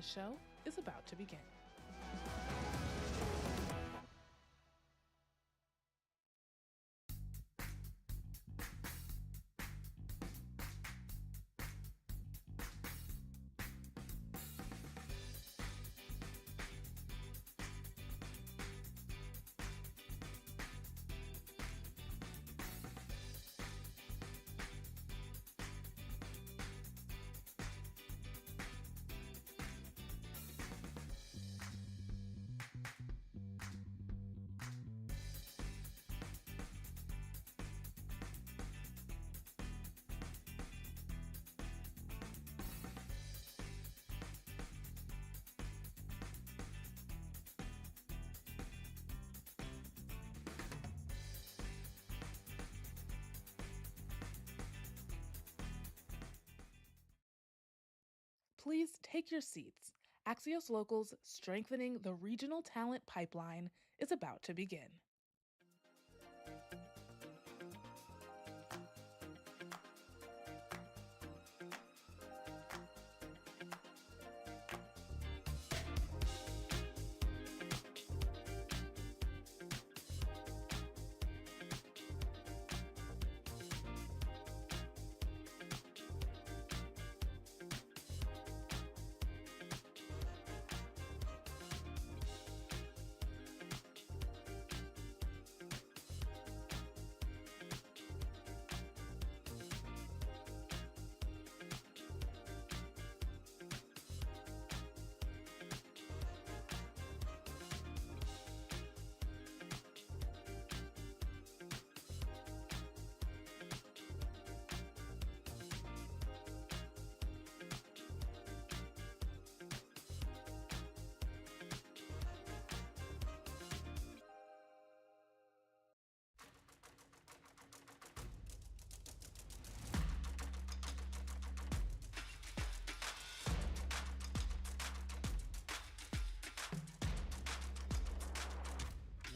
The show is about to begin. Please take your seats. Axios Local's Strengthening the Regional Talent Pipeline is about to begin.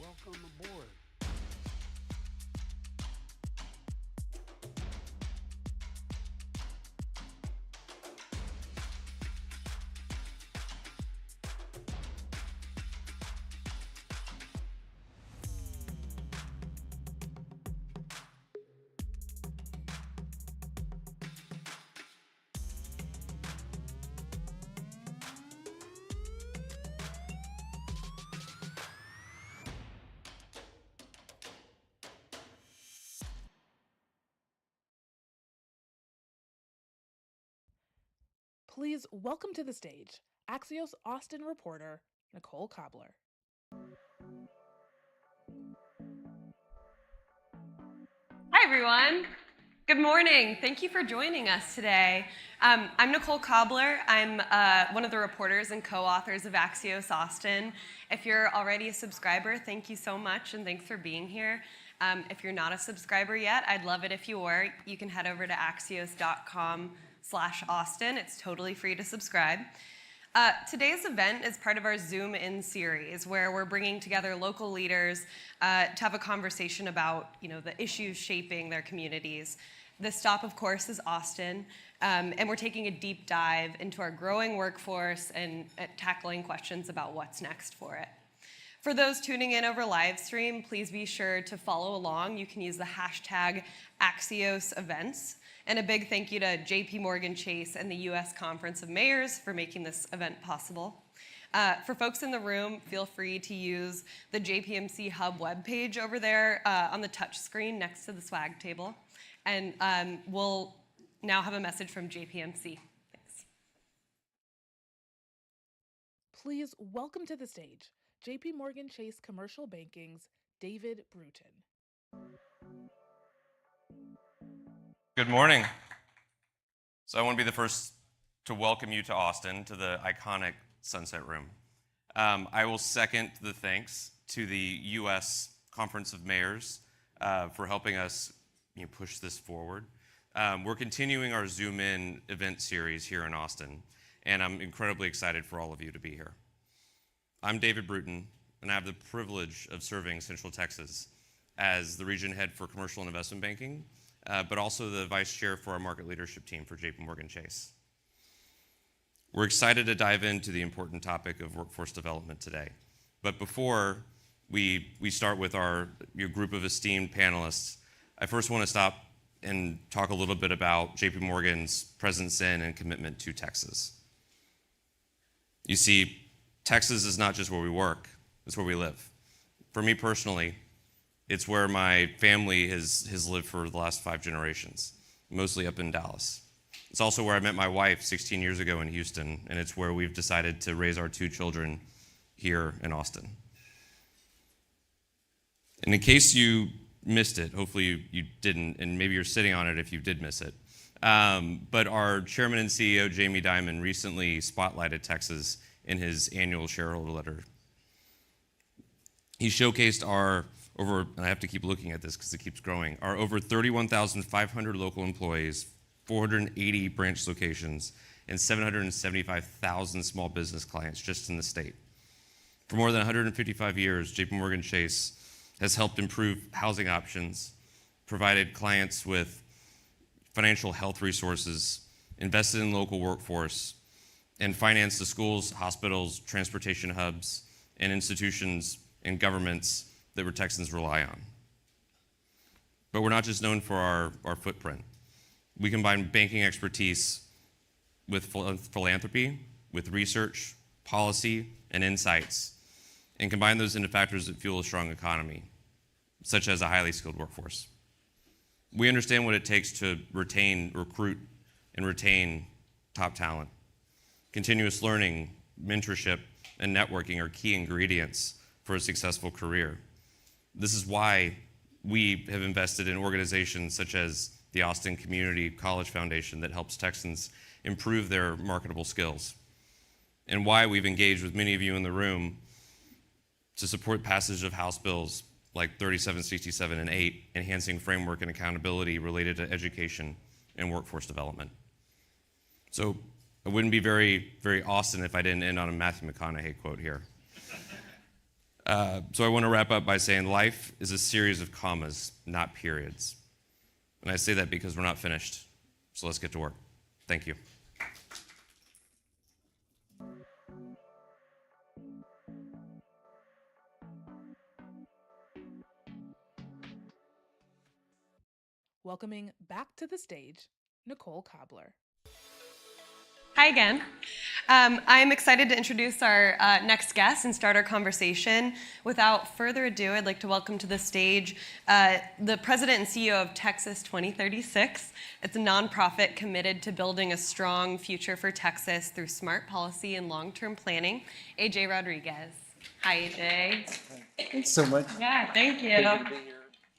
Welcome aboard. Please welcome to the stage Axios Austin reporter Nicole Cobbler. Hi, everyone. Good morning. Thank you for joining us today. I'm Nicole Cobbler. I'm one of the reporters and co-authors of Axios Austin. If you're already a subscriber, thank you so much, and thanks for being here. If you're not a subscriber yet, I'd love it if you were. You can head over to axios.com/Austin. It's totally free to subscribe. Today's event is part of our Zoom In series, where we're bringing together local leaders to have a conversation about, the issues shaping their communities. The stop, of course, is Austin, and we're taking a deep dive into our growing workforce and tackling questions about what's next for it. For those tuning in over live stream, please be sure to follow along. You can use the hashtag Axios Events. And a big thank you to JP Chase and the U.S. Conference of Mayors for making this event possible. For folks in the room, feel free to use the JPMC Hub webpage over there on the touch screen next to the swag table. And we'll now have a message from JPMC. Thanks. Please welcome to the stage JP Chase Commercial Banking's David Bruton. Good morning. So I want to be the first to welcome you to Austin, to the iconic Sunset Room. I will second the thanks to the U.S. Conference of Mayors for helping us push this forward. We're continuing our Zoom In event series here in Austin, and I'm incredibly excited for all of you to be here. I'm David Bruton, and I have the privilege of serving Central Texas as the region head for commercial and investment banking, but also the vice chair for our market leadership team for JP Chase. We're excited to dive into the important topic of workforce development today. But before we start with your group of esteemed panelists, I first want to stop and talk a little bit about JP Morgan's presence in and commitment to Texas. You see, Texas is not just where we work, it's where we live. For me personally, it's where my family has lived for the last 5 generations, mostly up in Dallas. It's also where I met my wife 16 years ago in Houston, and it's where we've decided to raise our 2 children here in Austin. And in case you missed it, hopefully you didn't, and maybe you're sitting on it if you did miss it, but our chairman and CEO, Jamie Dimon, recently spotlighted Texas in his annual shareholder letter. He showcased our and I have to keep looking at this because it keeps growing, our over 31,500 local employees, 480 branch locations, and 775,000 small business clients just in the state. For more than 155 years, JP Morgan Chase has helped improve housing options, provided clients with financial health resources, invested in local workforce, and financed the schools, hospitals, transportation hubs, and institutions and governments that Texans rely on. But we're not just known for our footprint. We combine banking expertise with philanthropy, with research, policy, and insights, and combine those into factors that fuel a strong economy, such as a highly skilled workforce. We understand what it takes to recruit, and retain top talent. Continuous learning, mentorship, and networking are key ingredients for a successful career. This is why we have invested in organizations such as the Austin Community College Foundation that helps Texans improve their marketable skills, and why we've engaged with many of you in the room to support passage of House bills like 3767 and 8, enhancing framework and accountability related to education and workforce development. So I wouldn't be very, very Austin if I didn't end on a Matthew McConaughey quote here. So I want to wrap up by saying life is a series of commas, not periods. And I say that because we're not finished. So let's get to work. Thank you. Welcoming back to the stage, Nicole Cobbler. Hi again. I'm excited to introduce our next guest and start our conversation. Without further ado, I'd like to welcome to the stage the president and CEO of Texas 2036. It's a nonprofit committed to building a strong future for Texas through smart policy and long-term planning. AJ Rodriguez. Hi, AJ. Thanks so much. Yeah, thank you. Pleasure to be here.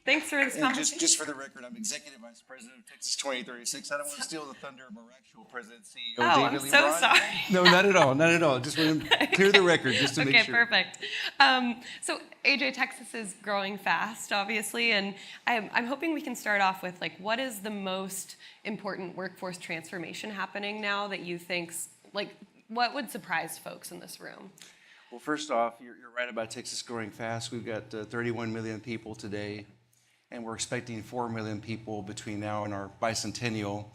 Thanks for this And conversation. just for the record, I'm Executive Vice President of Texas 2036. I don't want to steal the thunder of our actual President CEO, Oh, David I'm Lee so Brown. sorry. No, not at all. Not at all. Just want to clear the record just to make Okay, sure. perfect. So AJ, Texas is growing fast, obviously, and I'm hoping we can start off with what is the most important workforce transformation happening now that you think's what would surprise folks in this room? Well, first off, you're right about Texas growing fast. We've got 31 million people today, and we're expecting 4 million people between now and our bicentennial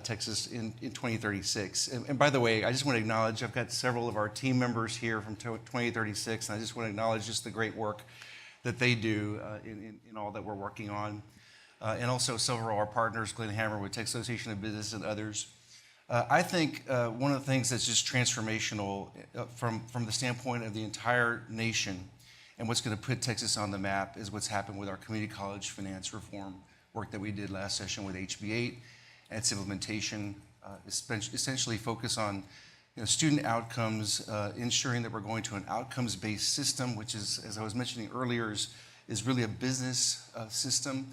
Texas in 2036. And by the way, I just want to acknowledge, I've got several of our team members here from 2036, and I just want to acknowledge just the great work that they do in all that we're working on. And also several of our partners, Glenn Hammer with Texas Association of Business and others. I think one of the things that's just transformational from the standpoint of the entire nation and what's going to put Texas on the map is what's happened with our community college finance reform work that we did last session with HB 8 and its implementation, essentially focus on student outcomes, ensuring that we're going to an outcomes-based system, which is, as I was mentioning earlier, is really a business system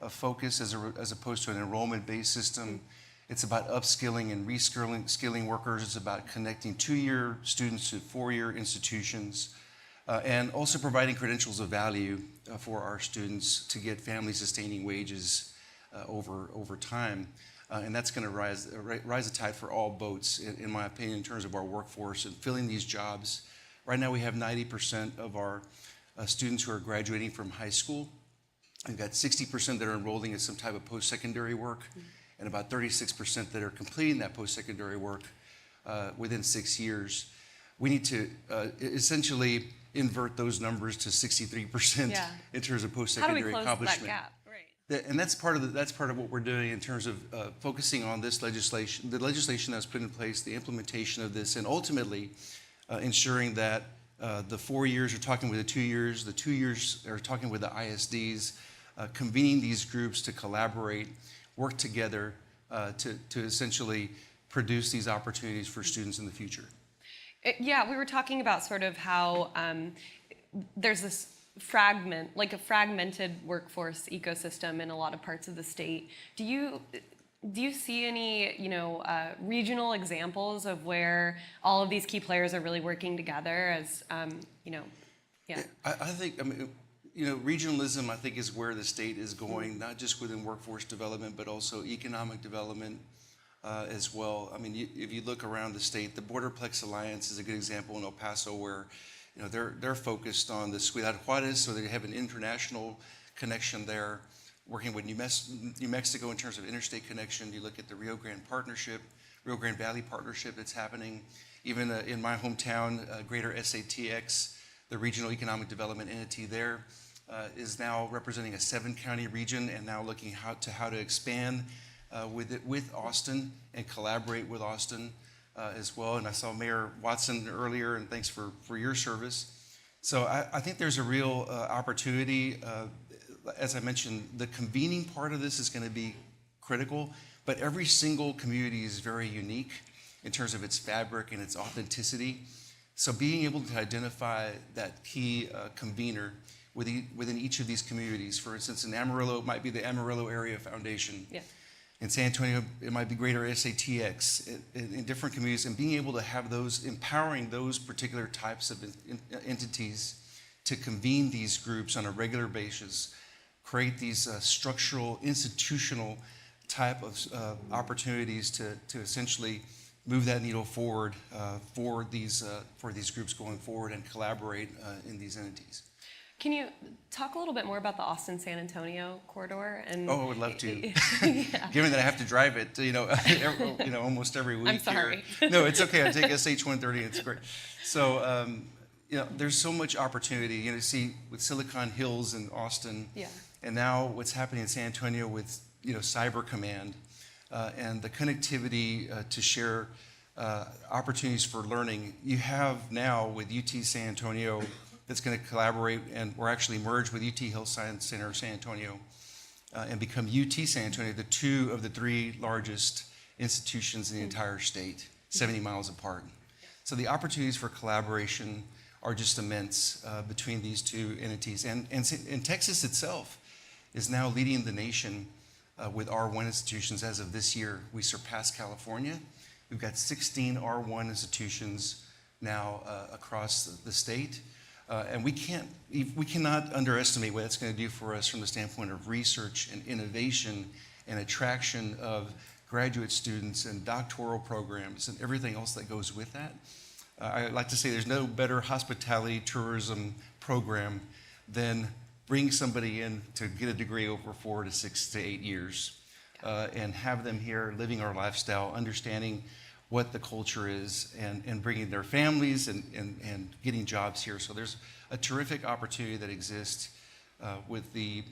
of focus as opposed to an enrollment-based system. It's about upskilling and reskilling workers. It's about connecting 2-year students to 4-year institutions, and also providing credentials of value for our students to get family-sustaining wages over time. And that's going to rise the tide for all boats, in my opinion, in terms of our workforce and filling these jobs. Right now, we have 90% of our students who are graduating from high school. We've got 60% that are enrolling in some type of post-secondary work, and about 36% that are completing that post-secondary work within 6 years. We need to essentially invert those numbers to 63% Yeah. in terms of How do we post-secondary close accomplishment. that gap? Right. And that's part of what we're doing in terms of focusing on this legislation, the legislation that's put in place, the implementation of this, and ultimately ensuring that the 4 years are talking with the 2 years are talking with the ISDs, convening these groups to collaborate, work together to essentially produce these opportunities for students in the future. Yeah, we were talking about sort of how there's this fragmented workforce ecosystem in a lot of parts of the state. Do you see any, regional examples of where all of these key players are really working together as, yeah? I think, regionalism, I think, is where the state is going, not just within workforce development, but also economic development as well. I mean, if you look around the state, the Borderplex Alliance is a good example in El Paso where, they're focused on the Ciudad Juarez, so they have an international connection there, working with New Mexico in terms of interstate connection. You look at the Rio Grande Valley Partnership that's happening. Even in my hometown, Greater SATX, the regional economic development entity there, is now representing a 7-county region and now looking how to expand with Austin and collaborate with Austin as well. And I saw Mayor Watson earlier, and thanks for your service. So I think there's a real opportunity. As I mentioned, the convening part of this is going to be critical, but every single community is very unique in terms of its fabric and its authenticity. So being able to identify that key convener within each of these communities, for instance, in Amarillo, it might be the Amarillo Area Foundation. Yeah. In San Antonio, it might be Greater SATX in different communities, and being able to have those, empowering those particular types of entities to convene these groups on a regular basis, create these structural, institutional type of opportunities to essentially move that needle forward for these groups going forward and collaborate in these entities. Can you talk a little bit more about the Austin-San Antonio corridor? And I would love to. Yeah. Given that I have to drive it, almost every week. I'm sorry. Here. No, it's okay. I take SH-130. It's great. So, there's so much opportunity. You see, with Silicon Hills in Austin, Yeah. and now what's happening in San Antonio with Cyber Command, and the connectivity to share opportunities for learning. You have now with UT San Antonio that's going to collaborate, and we're actually merged with UT Health Science Center San Antonio and become UT San Antonio, the 2 of the 3 largest institutions in the entire state, 70 miles apart. So the opportunities for collaboration are just immense between these 2 entities. And Texas itself is now leading the nation with R1 institutions. As of this year, we surpassed California. We've got 16 R1 institutions now across the state. And we cannot underestimate what that's going to do for us from the standpoint of research and innovation and attraction of graduate students and doctoral programs and everything else that goes with that. I like to say there's no better hospitality tourism program than bring somebody in to get a degree over 4 to 6 to 8 years and have them here living our lifestyle, understanding what the culture is, and bringing their families and getting jobs here. So there's a terrific opportunity that exists with the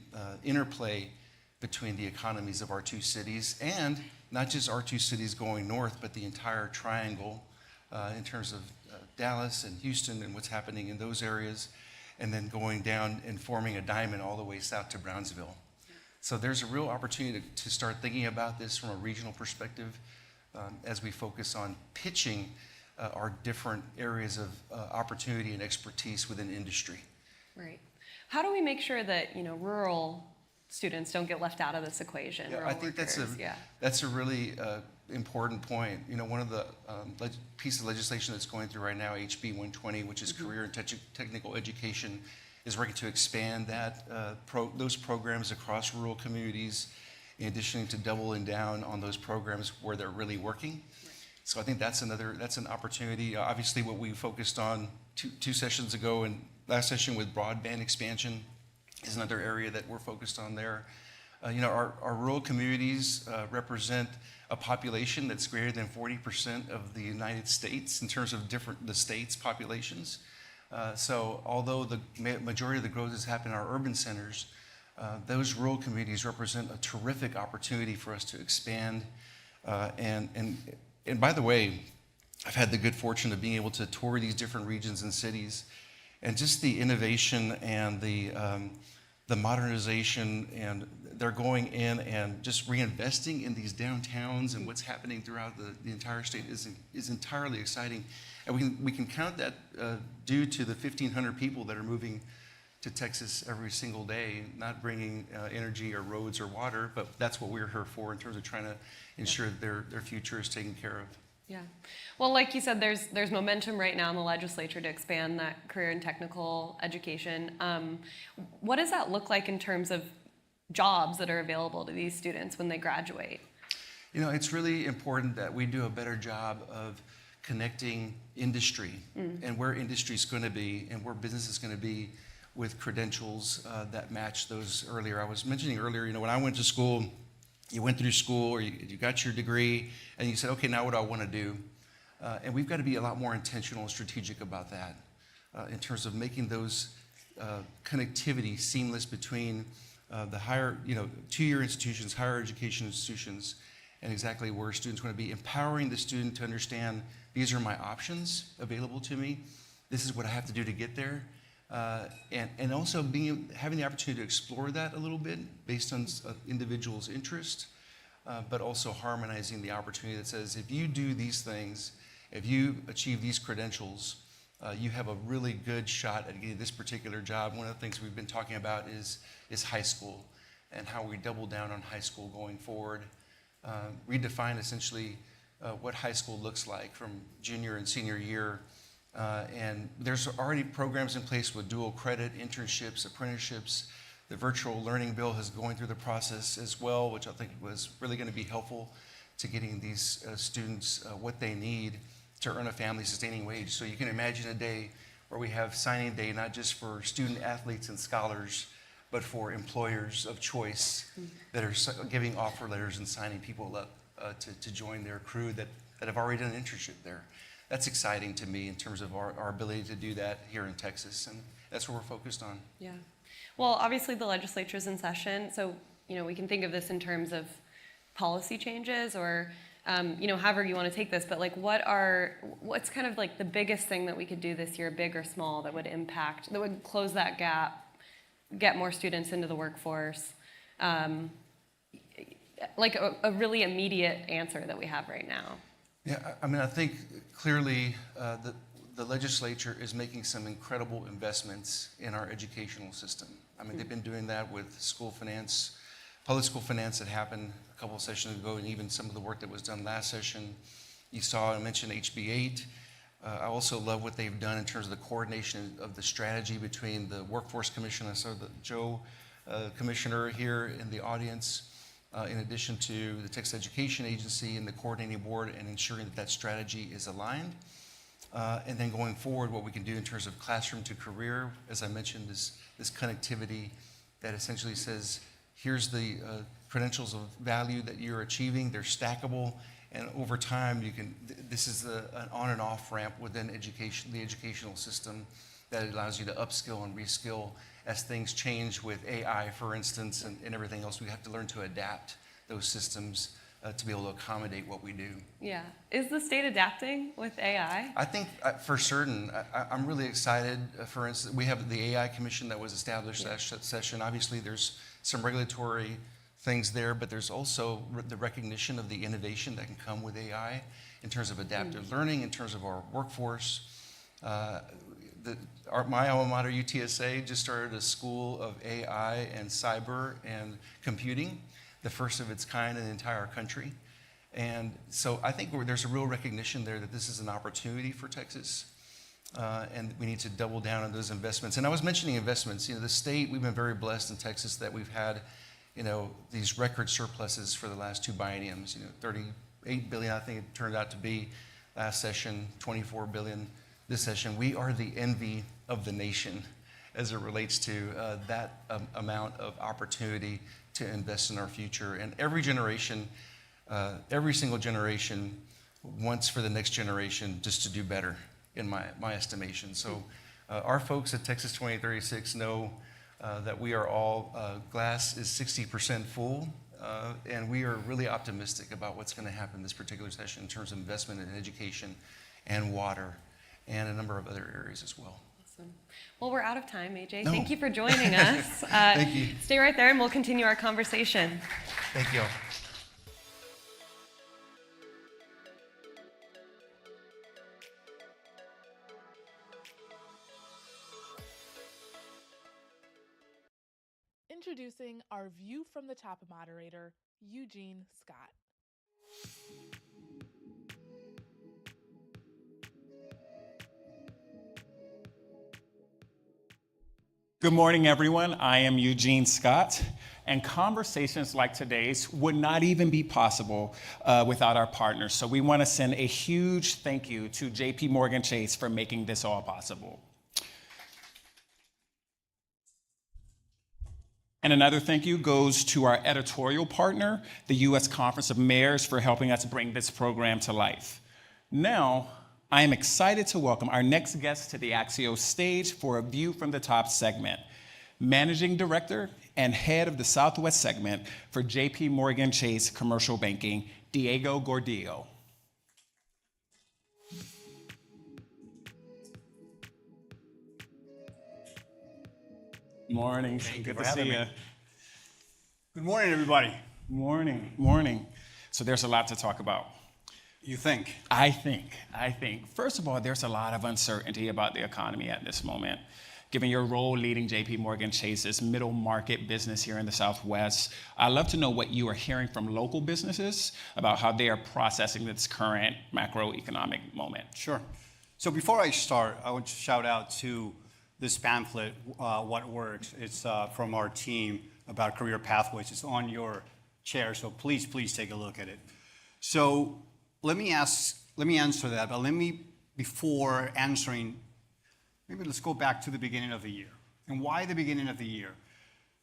interplay between the economies of our 2 cities, and not just our 2 cities going north, but the entire triangle in terms of Dallas and Houston and what's happening in those areas, and then going down and forming a diamond all the way south to Brownsville. So there's a real opportunity to start thinking about this from a regional perspective as we focus on pitching our different areas of opportunity and expertise within industry. Right. How do we make sure that rural students don't get left out of this equation? Yeah, I think that's a really important point. One of the pieces of legislation that's going through right now, HB 120, which is career and technical education, is working to expand that those programs across rural communities, in addition to doubling down on those programs where they're really working. Right. So I think that's an opportunity. Obviously, what we focused on two sessions ago and last session with broadband expansion is another area that we're focused on there. Our rural communities represent a population that's greater than 40% of the United States in terms of the states' populations. So although the majority of the growth has happened in our urban centers, those rural communities represent a terrific opportunity for us to expand. And by the way, I've had the good fortune of being able to tour these different regions and cities, and just the innovation and the modernization, and they're going in and just reinvesting in these downtowns, and what's happening throughout the entire state is entirely exciting. And we can count that due to the 1,500 people that are moving to Texas every single day, not bringing energy or roads or water, but that's what we're here for in terms of trying to ensure that their future is taken care of. Yeah. Well, like you said, there's momentum right now in the legislature to expand that career and technical education. What does that look like in terms of jobs that are available to these students when they graduate? It's really important that we do a better job of connecting industry and where industry is going to be and where business is going to be with credentials that match those earlier. I was mentioning earlier, when I went to school, you went through school or you got your degree and you said, okay, now what do I want to do? And we've got to be a lot more intentional and strategic about that in terms of making those connectivity seamless between the higher, two-year institutions, higher education institutions, and exactly where students want to be. Empowering the student to understand these are my options available to me. This is what I have to do to get there. And also having the opportunity to explore that a little bit based on individual's interest, but also harmonizing the opportunity that says, if you do these things, if you achieve these credentials, you have a really good shot at getting this particular job. One of the things we've been talking about is high school and how we double down on high school going forward, redefine essentially what high school looks like from junior and senior year. And there's already programs in place with dual credit, internships, apprenticeships. The virtual learning bill is going through the process as well, which I think was really going to be helpful to getting these students what they need to earn a family-sustaining wage. So you can imagine a day where we have signing day, not just for student athletes and scholars, but for employers of choice that are giving offer letters and signing people up to join their crew that have already done an internship there. That's exciting to me in terms of our ability to do that here in Texas, and that's what we're focused on. Yeah. Well, obviously the legislature's in session, so we can think of this in terms of policy changes or however you want to take this, but what's kind of like the biggest thing that we could do this year, big or small, that would close that gap, get more students into the workforce, like a really immediate answer that we have right now? Yeah, I think clearly the legislature is making some incredible investments in our educational system. They've been doing that with school finance, public school finance that happened a couple of sessions ago, and even some of the work that was done last session. You saw I mentioned HB 8. I also love what they've done in terms of the coordination of the strategy between the Workforce Commission. I saw the Joe Commissioner here in the audience, in addition to the Texas Education Agency and the coordinating board, and ensuring that strategy is aligned. And then going forward, what we can do in terms of classroom to career, as I mentioned, is this connectivity that essentially says, here's the credentials of value that you're achieving, they're stackable, and over time this is an on and off ramp within the educational system that allows you to upskill and reskill as things change with AI, for instance, and everything else. We have to learn to adapt those systems to be able to accommodate what we do. Yeah. Is the state adapting with AI? I think for certain. I'm really excited. For instance, we have the AI Commission that was established last session. Obviously, there's some regulatory things there, but there's also the recognition of the innovation that can come with AI in terms of adaptive learning, in terms of our workforce. My alma mater, UTSA, just started a school of AI and cyber and computing, the first of its kind in the entire country. And so I think there's a real recognition there that this is an opportunity for Texas, and we need to double down on those investments. And I was mentioning investments. The state, we've been very blessed in Texas that we've had, these record surpluses for the last two bienniums. $38 billion, I think it turned out to be last session, $24 billion this session. We are the envy of the nation as it relates to that amount of opportunity to invest in our future. And every generation, every single generation wants for the next generation just to do better, in my estimation. So our folks at Texas 2036 know that we are all, glass is 60% full, and we are really optimistic about what's going to happen this particular session in terms of investment in education and water and a number of other areas as well. Awesome. Well, we're out of time, AJ. No. Thank you for joining us. Thank you. Stay right there and we'll continue our conversation. Thank you all. Introducing our View from the Top moderator, Eugene Scott. Good morning, everyone. I am Eugene Scott, and conversations like today's would not even be possible without our partners. So we want to send a huge thank you to JP Morgan Chase for making this all possible. And another thank you goes to our editorial partner, the U.S. Conference of Mayors, for helping us bring this program to life. Now, I am excited to welcome our next guest to the Axios stage for a View from the Top segment. Managing Director and Head of the Southwest segment for JP Morgan Chase Commercial Banking, Diego Gordillo. Morning. Good to see you. Good morning, everybody. Morning. So there's a lot to talk about. You think? I think. First of all, there's a lot of uncertainty about the economy at this moment. Given your role leading JP Morgan Chase's middle market business here in the Southwest, I'd love to know what you are hearing from local businesses about how they are processing this current macroeconomic moment. Sure. So before I start, I want to shout out to this pamphlet, What Works. It's from our team about career pathways. It's on your chair, so please take a look at it. So let me answer that, but before answering, maybe let's go back to the beginning of the year. And why the beginning of the year?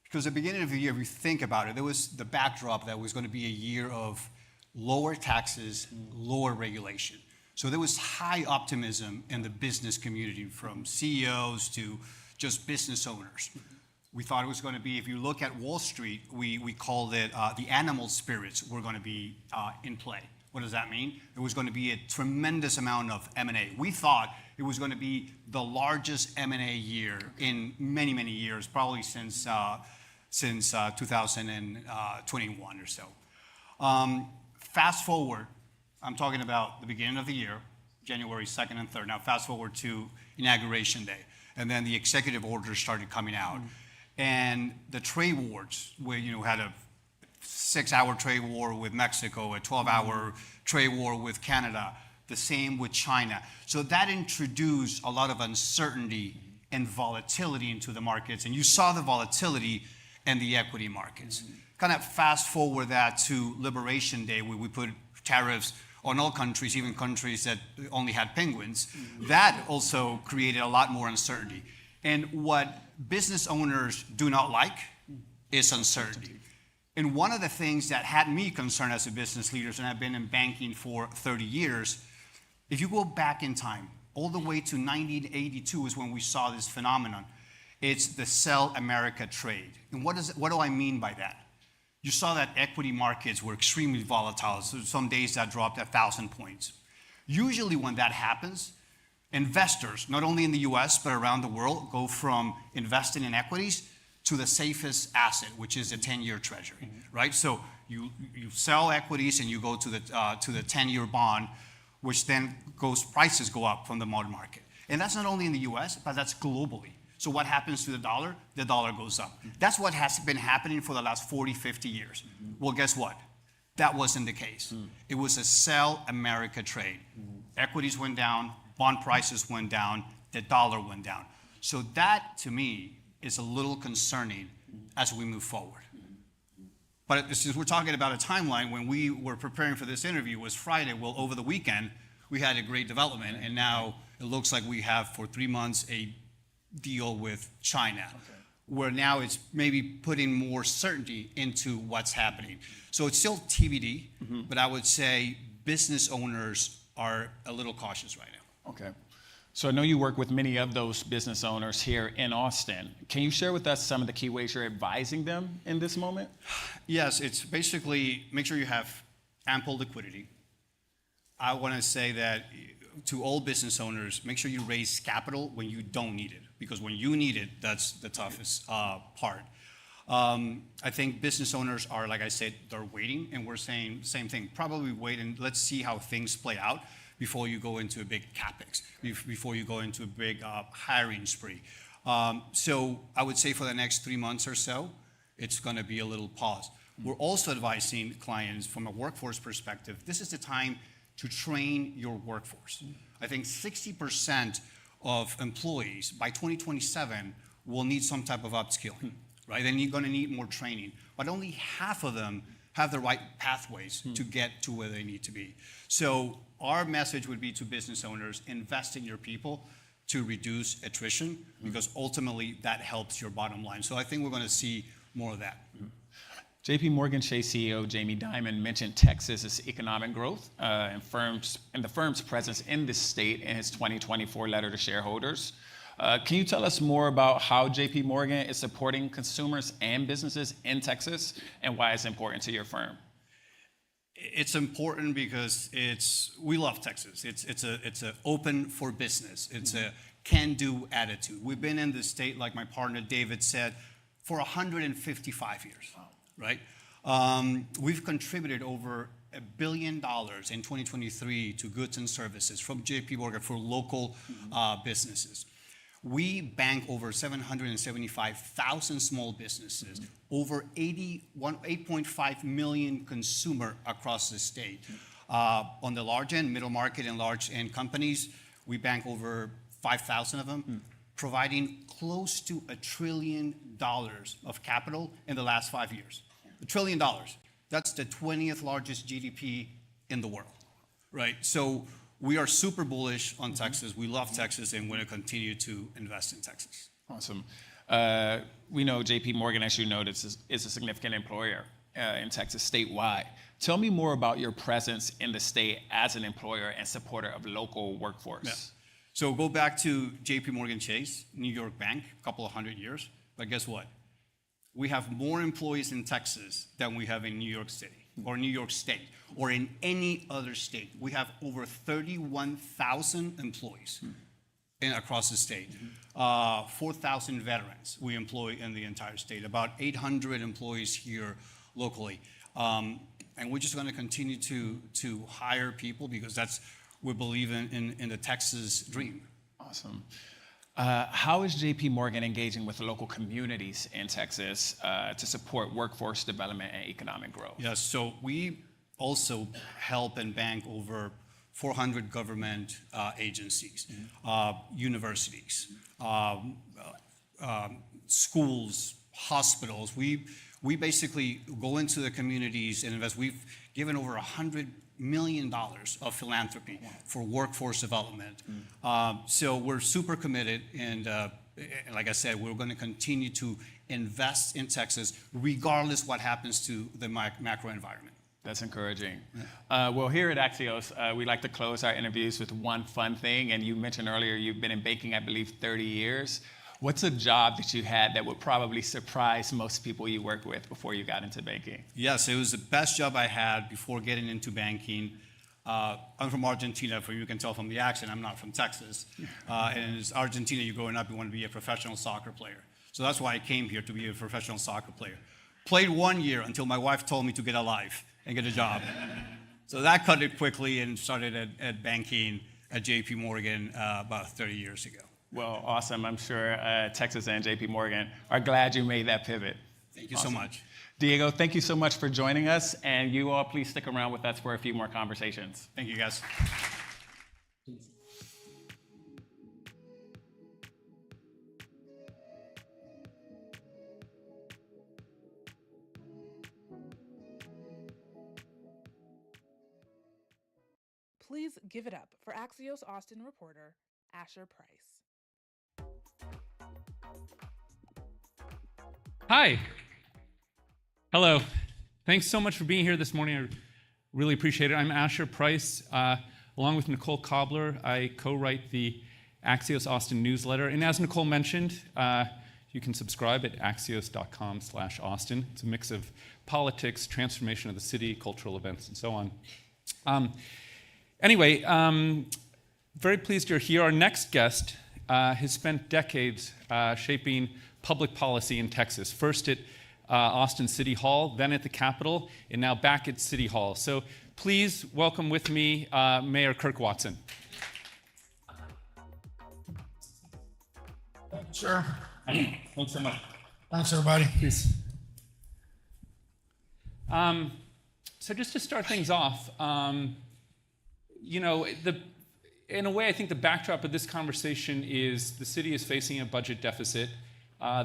Because the beginning of the year, if you think about it, there was the backdrop that was going to be a year of lower taxes, lower regulation. So there was high optimism in the business community, from CEOs to just business owners. We thought it was going to be, if you look at Wall Street, we called it the animal spirits were going to be in play. What does that mean? It was going to be a tremendous amount of M&A. We thought it was going to be the largest M&A year in many, many years, probably since 2021 or so. Fast forward, I'm talking about the beginning of the year, January 2nd and 3rd. Now fast forward to Inauguration Day, and then the executive orders started coming out. And the trade wars, where had a 6-hour trade war with Mexico, a 12-hour trade war with Canada, the same with China. So that introduced a lot of uncertainty and volatility into the markets. And you saw the volatility in the equity markets. Kind of fast forward that to Liberation Day, where we put tariffs on all countries, even countries that only had penguins. That also created a lot more uncertainty. And what business owners do not like is uncertainty. And one of the things that had me concerned as a business leader, and I've been in banking for 30 years, if you go back in time, all the way to 1982 is when we saw this phenomenon. It's the Sell America trade. And what do I mean by that? You saw that equity markets were extremely volatile. So some days that dropped 1,000 points. Usually when that happens, investors, not only in the US, but around the world, go from investing in equities to the safest asset, which is a 10-year treasury, right? So you sell equities and you go to the 10-year bond, which then prices go up from the bond market. And that's not only in the US, but that's globally. So what happens to the dollar? The dollar goes up. That's what has been happening for the last 40, 50 years. Well, guess what? That wasn't the case. It was a Sell America trade. Equities went down, bond prices went down, the dollar went down. So that, to me, is a little concerning as we move forward. But since we're talking about a timeline, when we were preparing for this interview was Friday. Well, over the weekend, we had a great development, and now it looks like we have for 3 months a deal with China, where now it's maybe putting more certainty into what's happening. So it's still TBD, but I would say business owners are a little cautious right now. Okay. So I know you work with many of those business owners here in Austin. Can you share with us some of the key ways you're advising them in this moment? Yes, it's basically make sure you have ample liquidity. I want to say that to all business owners, make sure you raise capital when you don't need it, because when you need it, that's the toughest part. I think business owners are, like I said, they're waiting, and we're saying same thing. Probably wait and let's see how things play out before you go into a big capex, before you go into a big hiring spree. So I would say for the next 3 months or so, it's going to be a little pause. We're also advising clients from a workforce perspective, this is the time to train your workforce. I think 60% of employees by 2027 will need some type of upskilling, right? And you're going to need more training, but only half of them have the right pathways to get to where they need to be. So our message would be to business owners, invest in your people to reduce attrition, because ultimately that helps your bottom line. So I think we're going to see more of that. JP Morgan Chase CEO Jamie Dimon mentioned Texas's economic growth and the firm's presence in this state in his 2024 letter to shareholders. Can you tell us more about how JP Morgan is supporting consumers and businesses in Texas and why it's important to your firm? It's important because we love Texas. It's a open for business. It's a can-do attitude. We've been in the state, like my partner David said, for 155 years, right? We've contributed over $1 billion in 2023 to goods and services from JP Morgan for local businesses. We bank over 775,000 small businesses, over 8.5 million consumer across the state. On the large end, middle market and large end companies, we bank over 5,000 of them, providing close to $1 trillion of capital in the last 5 years. $1 trillion. That's the 20th largest GDP in the world, right? So we are super bullish on Texas. We love Texas, and we're going to continue to invest in Texas. Awesome. We know JP Morgan, as you noted, is a significant employer in Texas statewide. Tell me more about your presence in the state as an employer and supporter of local workforce. Yeah. So go back to JP Morgan Chase, New York Bank, a couple of 100 years. But guess what? We have more employees in Texas than we have in New York City or New York State or in any other state. We have over 31,000 employees across the state. 4,000 veterans we employ in the entire state. About 800 employees here locally. And we're just going to continue to hire people because we believe in the Texas dream. Awesome. How is JP Morgan engaging with local communities in Texas to support workforce development and economic growth? Yes, so we also help and bank over 400 government agencies, universities, schools, hospitals. We basically go into the communities and invest. We've given over $100 million of philanthropy for workforce development. So we're super committed, and like I said, we're going to continue to invest in Texas regardless what happens to the macro environment. That's encouraging. Well, here at Axios, we like to close our interviews with one fun thing. And you mentioned earlier you've been in banking, I believe, 30 years. What's a job that you had that would probably surprise most people you worked with before you got into banking? Yes, it was the best job I had before getting into banking. I'm from Argentina, you can tell from the accent, I'm not from Texas. And in Argentina, you're growing up, you want to be a professional soccer player. So that's why I came here, to be a professional soccer player. Played 1 year until my wife told me to get a life and get a job. So that cut it quickly and started at banking at JP Morgan about 30 years ago. Well, awesome. I'm sure Texas and JP Morgan are glad you made that pivot. Thank you so much. Diego, thank you so much for joining us. And you all please stick around with us for a few more conversations. Thank you, guys. Please give it up for Axios Austin reporter Asher Price. Hi. Hello. Thanks so much for being here this morning. I really appreciate it. I'm Asher Price. Along with Nicole Cobbler, I co-write the Axios Austin newsletter. And as Nicole mentioned, you can subscribe at axios.com/Austin. It's a mix of politics, transformation of the city, cultural events, and so on. Anyway, very pleased you're here. Our next guest has spent decades shaping public policy in Texas, first at Austin City Hall, then at the Capitol, and now back at City Hall. So please welcome with me Mayor Kirk Watson. Sure. Thanks so much. Thanks, everybody. Please. So just to start things off, you know, in a way, I think the backdrop of this conversation is the city is facing a budget deficit.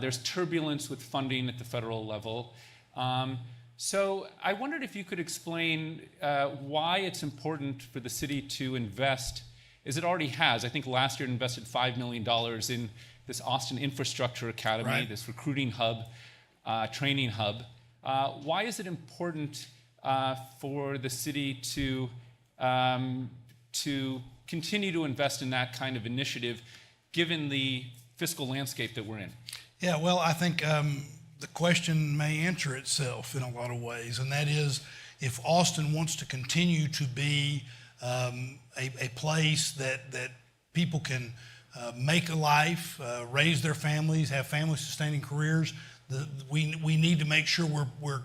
There's turbulence with funding at the federal level. So I wondered if you could explain why it's important for the city to invest, as it already has. I think last year it invested $5 million in this Austin Infrastructure Academy, Right. this recruiting hub, training hub. Why is it important for the city to continue to invest in that kind of initiative, given the fiscal landscape that we're in? Yeah, well, I think the question may answer itself in a lot of ways, and that is if Austin wants to continue to be a place that people can make a life, raise their families, have family-sustaining careers, we need to make sure we're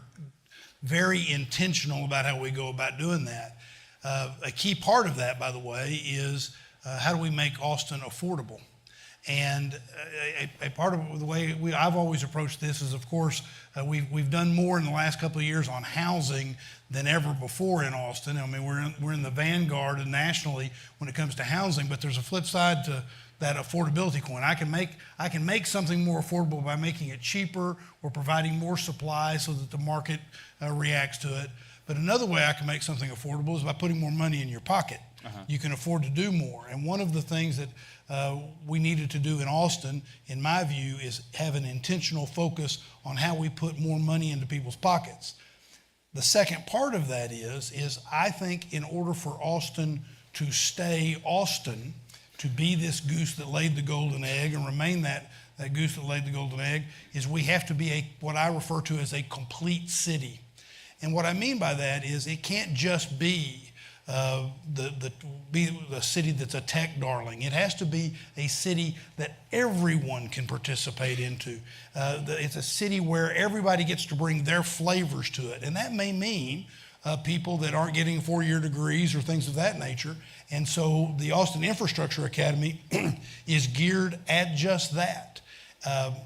very intentional about how we go about doing that. A key part of that, by the way, is how do we make Austin affordable? And a part of the way I've always approached this is, of course, we've done more in the last couple of years on housing than ever before in Austin. I mean, we're in the vanguard nationally when it comes to housing, but there's a flip side to that affordability coin. I can make something more affordable by making it cheaper or providing more supply so that the market reacts to it. But another way I can make something affordable is by putting more money in your pocket. You can afford to do more. And one of the things that we needed to do in Austin, in my view, is have an intentional focus on how we put more money into people's pockets. The second part of that is I think in order for Austin to stay Austin, to be this goose that laid the golden egg and remain that goose that laid the golden egg, is we have to be what I refer to as a complete city. And what I mean by that is it can't just be the city that's a tech darling. It has to be a city that everyone can participate into. It's a city where everybody gets to bring their flavors to it. And that may mean people that aren't getting 4-year degrees or things of that nature. And so the Austin Infrastructure Academy is geared at just that.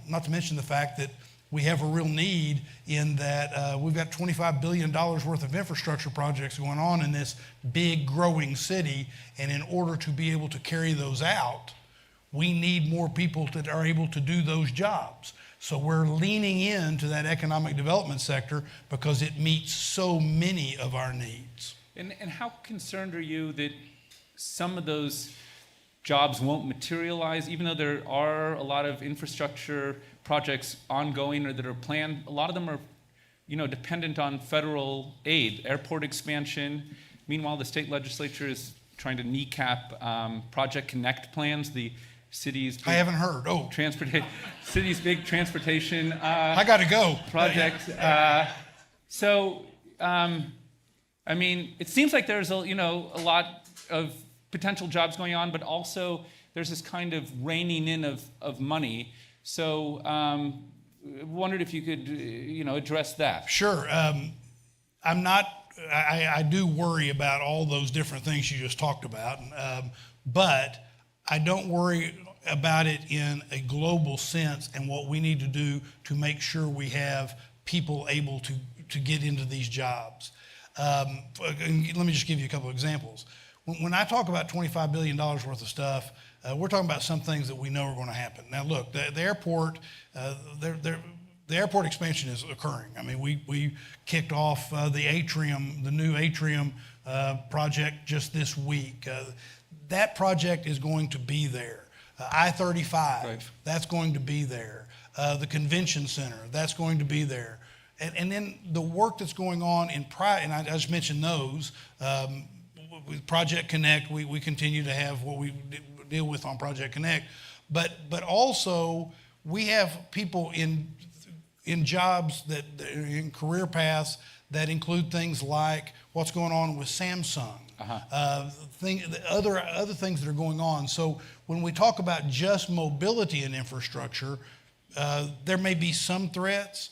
Not to mention the fact that we have a real need in that we've got $25 billion worth of infrastructure projects going on in this big growing city. And in order to be able to carry those out, we need more people that are able to do those jobs. So we're leaning into that economic development sector because it meets so many of our needs. And how concerned are you that some of those jobs won't materialize, even though there are a lot of infrastructure projects ongoing or that are planned? A lot of them are, dependent on federal aid, airport expansion. Meanwhile, the state legislature is trying to kneecap Project Connect plans, the city's big I haven't heard. city's big transportation I got to go. project. I mean, it seems like there's a lot of potential jobs going on, but also there's this kind of reining in of money. So wondered if you could, address that. Sure. I do worry about all those different things you just talked about, but I don't worry about it in a global sense and what we need to do to make sure we have people able to get into these jobs. Let me just give you a couple of examples. When I talk about $25 billion worth of stuff, we're talking about some things that we know are going to happen. Now, look, the airport, the airport expansion is occurring. I mean, we kicked off the new atrium project just this week. That project is going to be there. I-35, right. That's going to be there. The convention center, that's going to be there. And then the work that's going on in and I just mentioned those. With Project Connect, we continue to have what we deal with on Project Connect. But also, we have people in jobs that in career paths that include things like what's going on with Samsung, other things that are going on. So when we talk about just mobility and infrastructure, there may be some threats,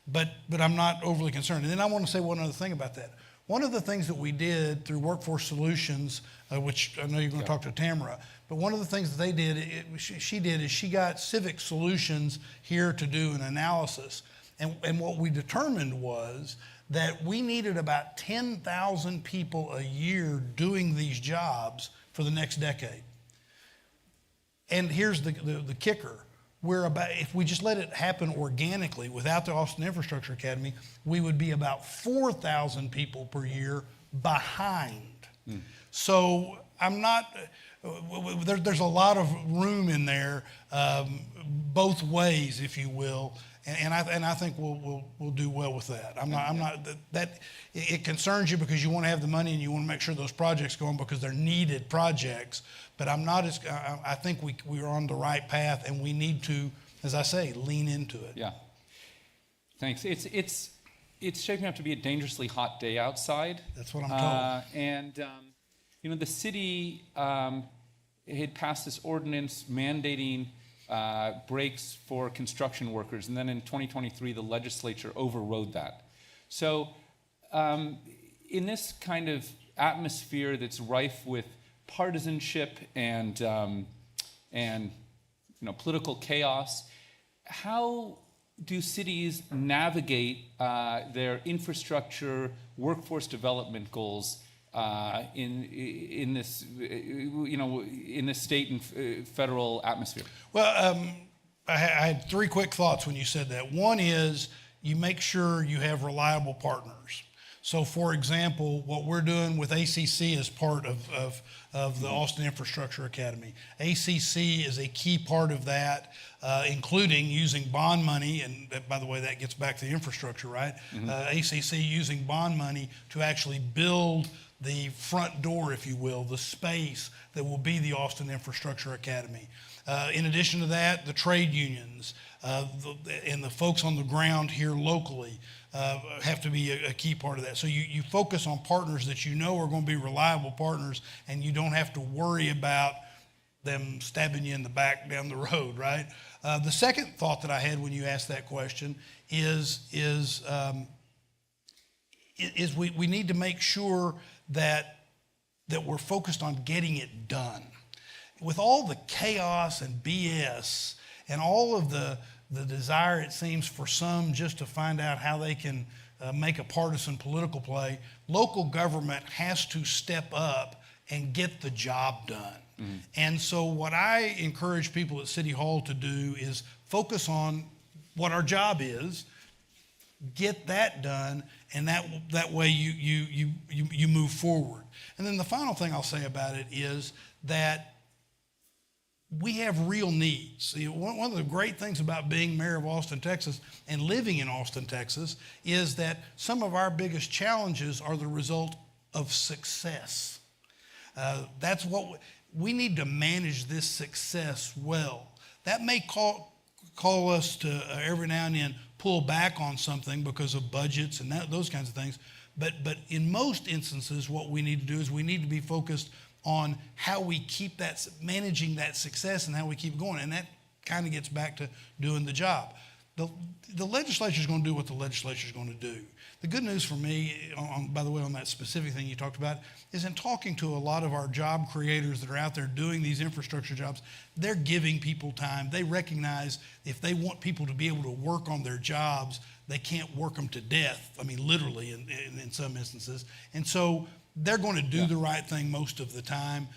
but I'm not overly concerned. And then I want to say one other thing about that. One of the things that we did through Workforce Solutions, which I know you're going to talk to Tamara, but one of the things that they did, she did, is she got Civic Solutions here to do an analysis. And what we determined was that we needed about 10,000 people a year doing these jobs for the next decade. And here's the kicker. If we just let it happen organically without the Austin Infrastructure Academy, we would be about 4,000 people per year behind. So I'm not, there's a lot of room in there, both ways, if you will. And I think we'll do well with that. I'm not that it concerns you because you want to have the money and you want to make sure those projects go on because they're needed projects. But I think we are on the right path and we need to, as I say, lean into it. Yeah. Thanks. It's shaping up to be a dangerously hot day outside. That's what I'm told. And the city had passed this ordinance mandating breaks for construction workers, and then in 2023 the legislature overrode that. So in this kind of atmosphere that's rife with partisanship and political chaos, how do cities navigate their infrastructure, workforce development goals in this state and federal atmosphere? Well, I had three quick thoughts when you said that. One is you make sure you have reliable partners. So, for example, what we're doing with ACC as part of the Austin Infrastructure Academy. ACC is a key part of that, including using bond money, and by the way, that gets back to the infrastructure, right? ACC using bond money to actually build the front door, if you will, the space that will be the Austin Infrastructure Academy. In addition to that, the trade unions and the folks on the ground here locally have to be a key part of that. So you focus on partners that you know are going to be reliable partners, and you don't have to worry about them stabbing you in the back down the road, right? The second thought that I had when you asked that question is we need to make sure that we're focused on getting it done. With all the chaos and BS and all of the desire, it seems, for some just to find out how they can make a partisan political play, local government has to step up and get the job done. And so what I encourage people at City Hall to do is focus on what our job is, get that done, and that way you move forward. And then the final thing I'll say about it is that we have real needs. See, one of the great things about being mayor of Austin, Texas, and living in Austin, Texas, is that some of our biggest challenges are the result of success. That's what we need to manage this success well. That may call us to every now and then pull back on something because of budgets and those kinds of things. But in most instances, what we need to do is we need to be focused on how we keep managing that success and how we keep going. And that kind of gets back to doing the job. The legislature is going to do what the legislature is going to do. The good news for me, by the way, on that specific thing you talked about, is in talking to a lot of our job creators that are out there doing these infrastructure jobs, they're giving people time. They recognize if they want people to be able to work on their jobs, they can't work them to death. I mean, literally in some instances. And so they're going to do the right thing most of the time.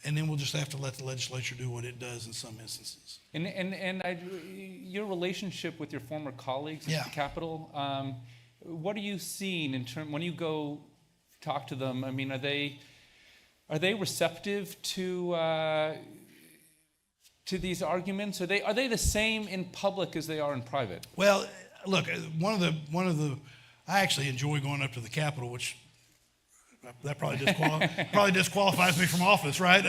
And then we'll just have to let the legislature do what it does in some instances. And your relationship with your former colleagues at the Capitol, what are you seeing in terms when you go talk to them? I mean, are they receptive to to these arguments? Are they the same in public as they are in private? Well, look, one of the I actually enjoy going up to the Capitol, which that probably disqualifies me from office, right?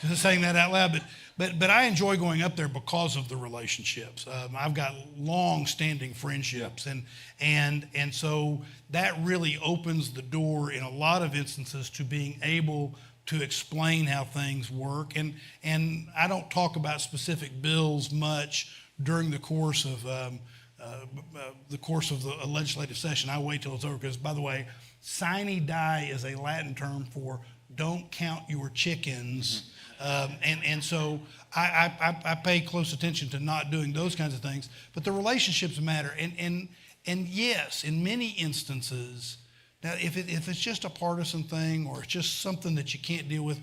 Just saying that out loud, but I enjoy going up there because of the relationships. I've got long-standing friendships, and so that really opens the door in a lot of instances to being able to explain how things work. And I don't talk about specific bills much during the course of the legislative session. I wait till it's over because, by the way, sine die is a Latin term for don't count your chickens. And so I pay close attention to not doing those kinds of things. But the relationships matter. And yes, in many instances, now if it's just a partisan thing or it's just something that you can't deal with,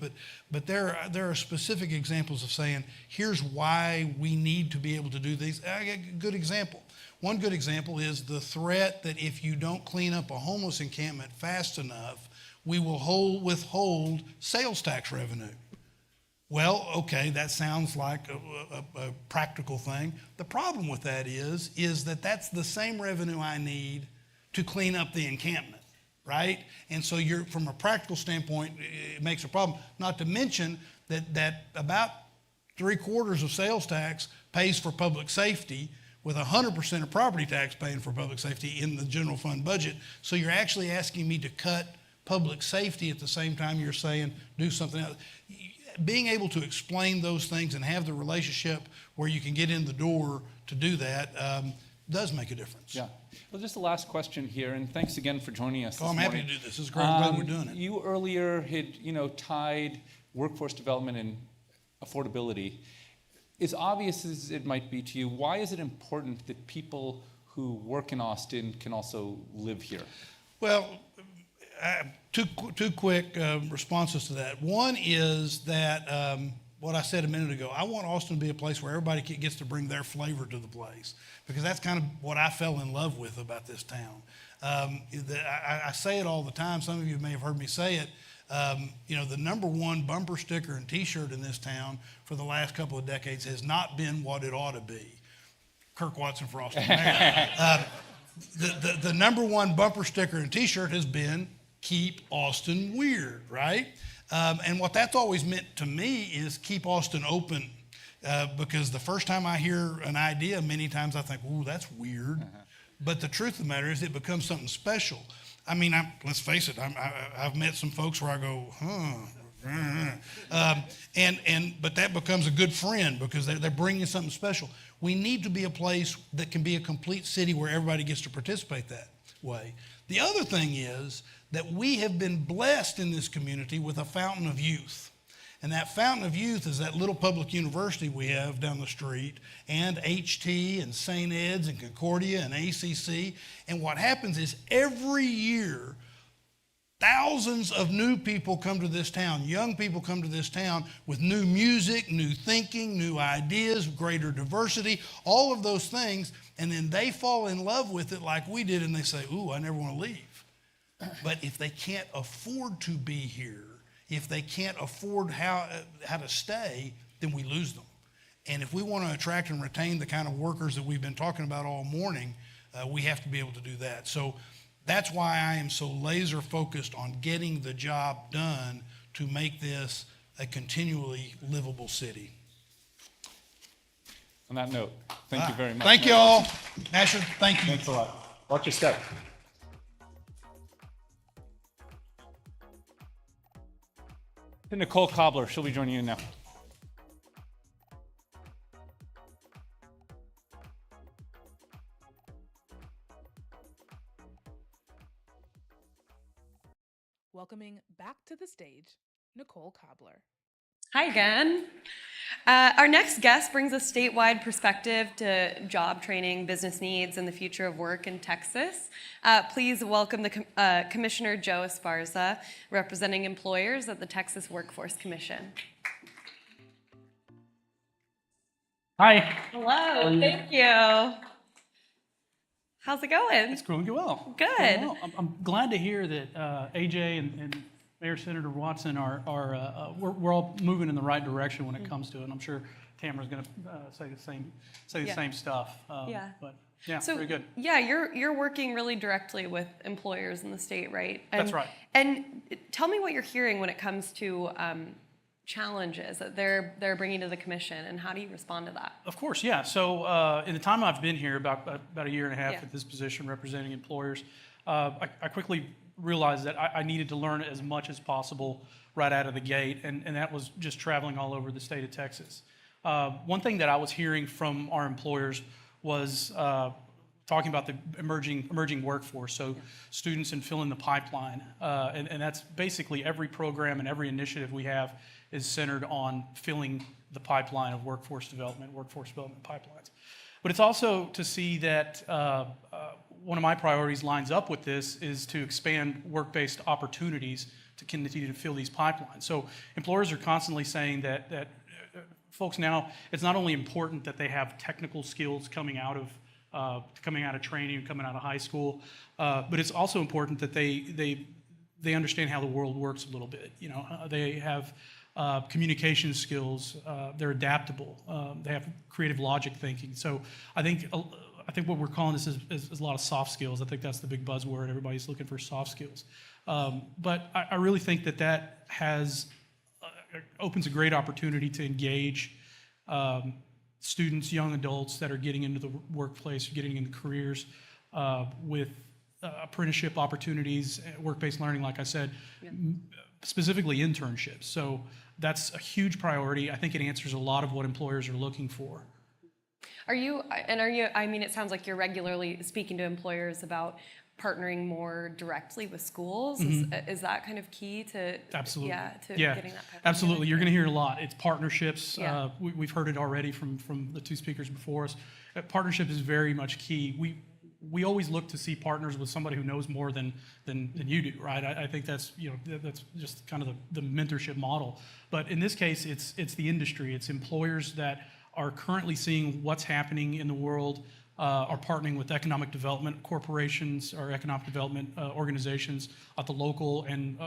but there are specific examples of saying, here's why we need to be able to do these. I got a good example. One good example is the threat that if you don't clean up a homeless encampment fast enough, we will withhold sales tax revenue. Well, okay, that sounds like a practical thing. The problem with that is that that's the same revenue I need to clean up the encampment, right? And so from a practical standpoint, it makes a problem. Not to mention that about 3/4 of sales tax pays for public safety, with 100% of property tax paying for public safety in the general fund budget. So you're actually asking me to cut public safety at the same time you're saying do something else. Being able to explain those things and have the relationship where you can get in the door to do that does make a difference. Yeah. Well, just the last question here, and thanks again for joining us. I'm happy to do this. It's great. I'm glad we're doing it. You earlier had tied workforce development and affordability. As obvious as it might be to you, why is it important that people who work in Austin can also live here? Well, two quick responses to that. One is that what I said a minute ago, I want Austin to be a place where everybody gets to bring their flavor to the place, because that's kind of what I fell in love with about this town. I say it all the time. Some of you may have heard me say it. The number one bumper sticker and T-shirt in this town for the last couple of decades has not been what it ought to be. Kirk Watson for Austin Mayor. The number one bumper sticker and T-shirt has been keep Austin weird, right? And what that's always meant to me is keep Austin open, because the first time I hear an idea, many times I think, ooh, that's weird. But the truth of the matter is it becomes something special. I mean, let's face it, I've met some folks where I go, but that becomes a good friend because they're bringing something special. We need to be a place that can be a complete city where everybody gets to participate that way. The other thing is that we have been blessed in this community with a fountain of youth. And that fountain of youth is that little public university we have down the street, and HT and St. Ed's and Concordia and ACC. And what happens is every year, thousands of new people come to this town, young people come to this town with new music, new thinking, new ideas, greater diversity, all of those things. And then they fall in love with it like we did, and they say, ooh, I never want to leave. But if they can't afford to be here, if they can't afford how to stay, then we lose them. And if we want to attract and retain the kind of workers that we've been talking about all morning, we have to be able to do that. So that's why I am so laser focused on getting the job done to make this a continually livable city. On that note, thank you very much. Thank you all. Asher, thank you. Thanks a lot. Watch your step. Nicole Cobbler, she'll be joining you now. Welcoming back to the stage, Nicole Cobbler. Hi again. Our next guest brings a statewide perspective to job training, business needs, and the future of work in Texas. Please welcome the Commissioner Joe Esparza, representing employers at the Texas Workforce Commission. Hi. Hello, thank you. How's it going? It's going well. Good. Going well. I'm glad to hear that AJ and Mayor Senator Watson we're all moving in the right direction when it comes to it. And I'm sure Tamara's going to say the Yeah. same stuff. Yeah. But yeah, So, very good. yeah, you're working really directly with employers in the state, right? That's right. And tell me what you're hearing when it comes to challenges that they're bringing to the commission, and how do you respond to that? Of course, yeah. So in the time I've been here, about a year and a half Yeah. at this position representing employers, I quickly realized that I needed to learn as much as possible right out of the gate, and that was just traveling all over the state of Texas. One thing that I was hearing from our employers was talking about the emerging workforce, so students and filling the pipeline. And that's basically every program and every initiative we have is centered on filling the pipeline of workforce development pipelines. But it's also to see that one of my priorities lines up with this is to expand work-based opportunities to continue to fill these pipelines. So employers are constantly saying that folks now, it's not only important that they have technical skills coming out of training, coming out of high school, but it's also important that they understand how the world works a little bit. You know, they have communication skills, they're adaptable, they have creative logic thinking. So I think what we're calling this is a lot of soft skills. I think that's the big buzzword. Everybody's looking for soft skills. But I really think that opens a great opportunity to engage students, young adults that are getting into the workplace, getting into careers with apprenticeship opportunities, work-based learning, like I said, specifically internships. So that's a huge priority. I think it answers a lot of what employers are looking for. Are you, I mean, it sounds like you're regularly speaking to employers about partnering more directly with schools. Is that kind of key to Absolutely. Getting that pipeline? Absolutely. You're going to hear a lot. It's partnerships. Yeah. We've heard it already from the two speakers before us. Partnership is very much key. We always look to see partners with somebody who knows more than you do, right? I think that's that's just kind of the mentorship model. But in this case, it's the industry. It's employers that are currently seeing what's happening in the world, are partnering with economic development corporations or economic development organizations at the local and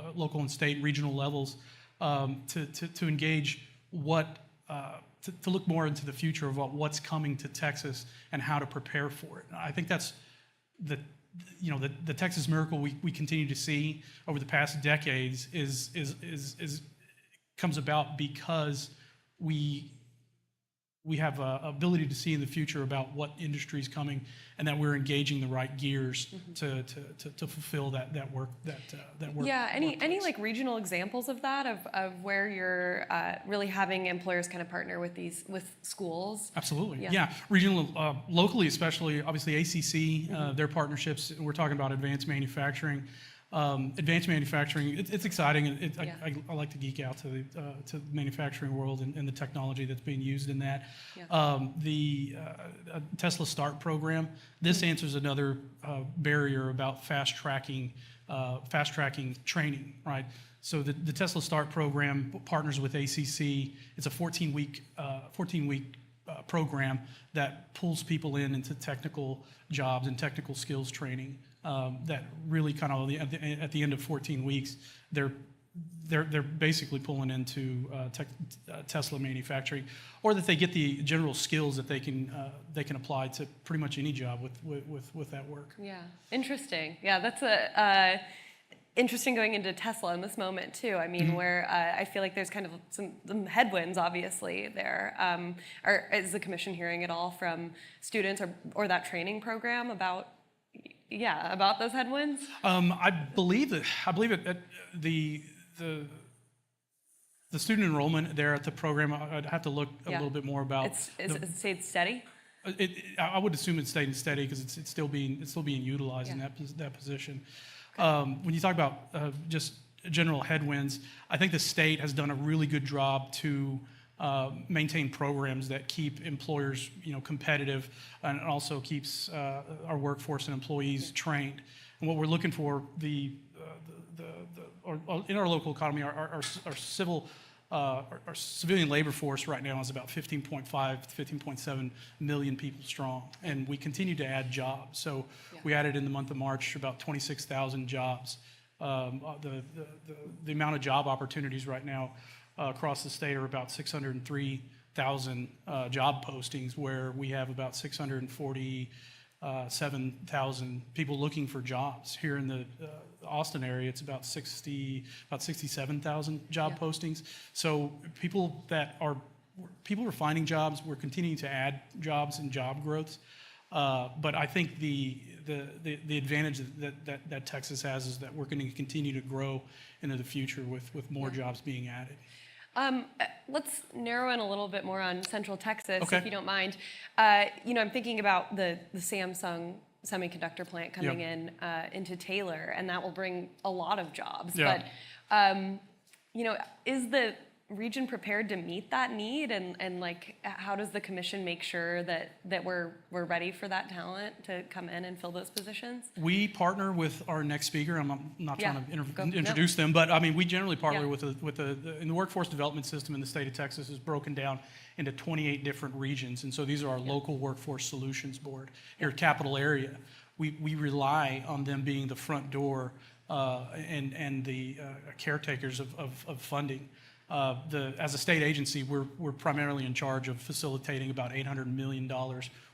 state and regional levels to engage to look more into the future of what's coming to Texas and how to prepare for it. I think that's the Texas miracle we continue to see over the past decades comes about because we have an ability to see in the future about what industry is coming, and that we're engaging the right gears to fulfill that work. Yeah. Any like regional examples of that of where you're really having employers kind of partner with schools? Absolutely. Yeah. Yeah. Regional, locally, especially, obviously ACC, their partnerships. We're talking about advanced manufacturing. Advanced manufacturing, it's exciting. I like to geek out to the manufacturing world and the technology that's being used in that. Yeah. The Tesla Start program, this answers another barrier about fast tracking training, right? So the Tesla Start program partners with ACC. It's a 14-week program that pulls people into technical jobs and technical skills training. That really kind of at the end of 14 weeks, they're basically pulling into Tesla manufacturing, or that they get the general skills that they can apply to pretty much any job with that work. Yeah, interesting. Yeah, that's interesting going into Tesla in this moment too. I mean, where I feel like there's kind of some headwinds, obviously there. Is the commission hearing at all from students or that training program about those headwinds? I believe it. The student enrollment there at the program, I'd have to look a little bit more about. It's stayed steady? I would assume it's staying steady because it's still being utilized in that position. Okay. When you talk about just general headwinds, I think the state has done a really good job to maintain programs that keep employers, competitive, and also keeps our workforce and employees trained. And what we're looking for, in our local economy, our civilian labor force right now is about 15.5 to 15.7 million people strong, and we continue to add jobs. So we added in the month of March about 26,000 jobs. The amount of job opportunities right now across the state are about 603,000 job postings, where we have about 647,000 people looking for jobs. Here in the Austin area, it's about 67,000 job postings. So people are finding jobs. We're continuing to add jobs and job growth. But I think the advantage that Texas has is that we're going to continue to grow into the future with more jobs being added. Let's narrow in a little bit more on Central Texas, Okay. if you don't mind. I'm thinking about the Samsung semiconductor plant coming into Taylor, and that will bring a lot of jobs. Yeah. But, is the region prepared to meet that need, and like, how does the commission make sure that we're ready for that talent to come in and fill those positions? We partner with our next speaker. I'm not trying to introduce them, but I mean, we generally partner with in the workforce development system in the state of Texas is broken down into 28 different regions, and so these are our local workforce solutions board here at Capital Area. We rely on them being the front door and the caretakers of funding. As a state agency, we're primarily in charge of facilitating about $800 million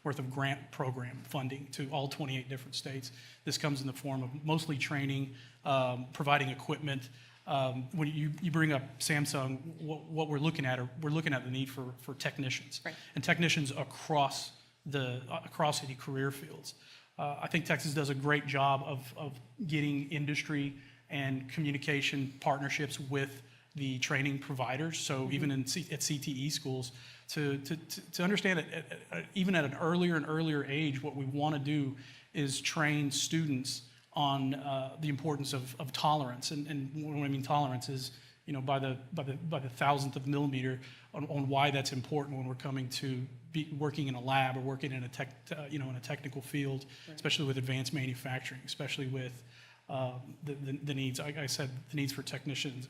worth of grant program funding to all 28 different states. This comes in the form of mostly training, providing equipment. When you bring up Samsung, what we're looking at the need for technicians, right, and technicians across any career fields. I think Texas does a great job of getting industry and communication partnerships with the training providers. So even at CTE schools, to understand that even at an earlier and earlier age, what we want to do is train students on the importance of tolerance. And when I mean tolerance is, by the thousandth of millimeter on why that's important when we're coming to be working in a lab or working in a technical field, especially with advanced manufacturing, especially with the needs. Like I said, the needs for technicians,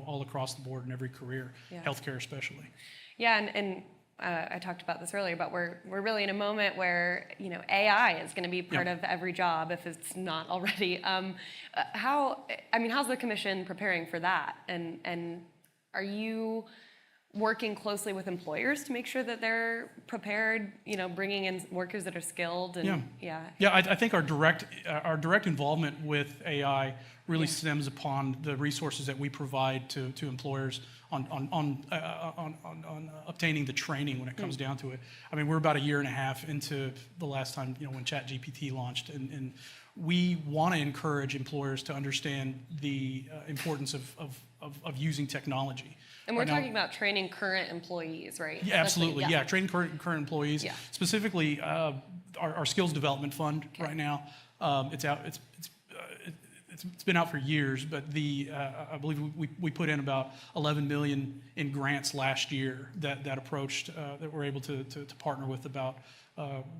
all across the board in every career, healthcare especially. Yeah, and I talked about this earlier, but we're really in a moment where AI is going to be part of every job if it's not already. How's the commission preparing for that? And are you working closely with employers to make sure that they're prepared, bringing in workers that are skilled? And I think our direct involvement with AI really stems upon the resources that we provide to employers on obtaining the training when it comes down to it. I mean, we're about a year and a half into the last time, when ChatGPT launched, and we want to encourage employers to understand the importance of using technology. And we're talking about training current employees, right? Yeah, absolutely. Yeah, training current employees. Yeah. Specifically, our skills development fund right now. It's out. It's been out for years, but I believe we put in about 11 million in grants last year that approached that we're able to partner with about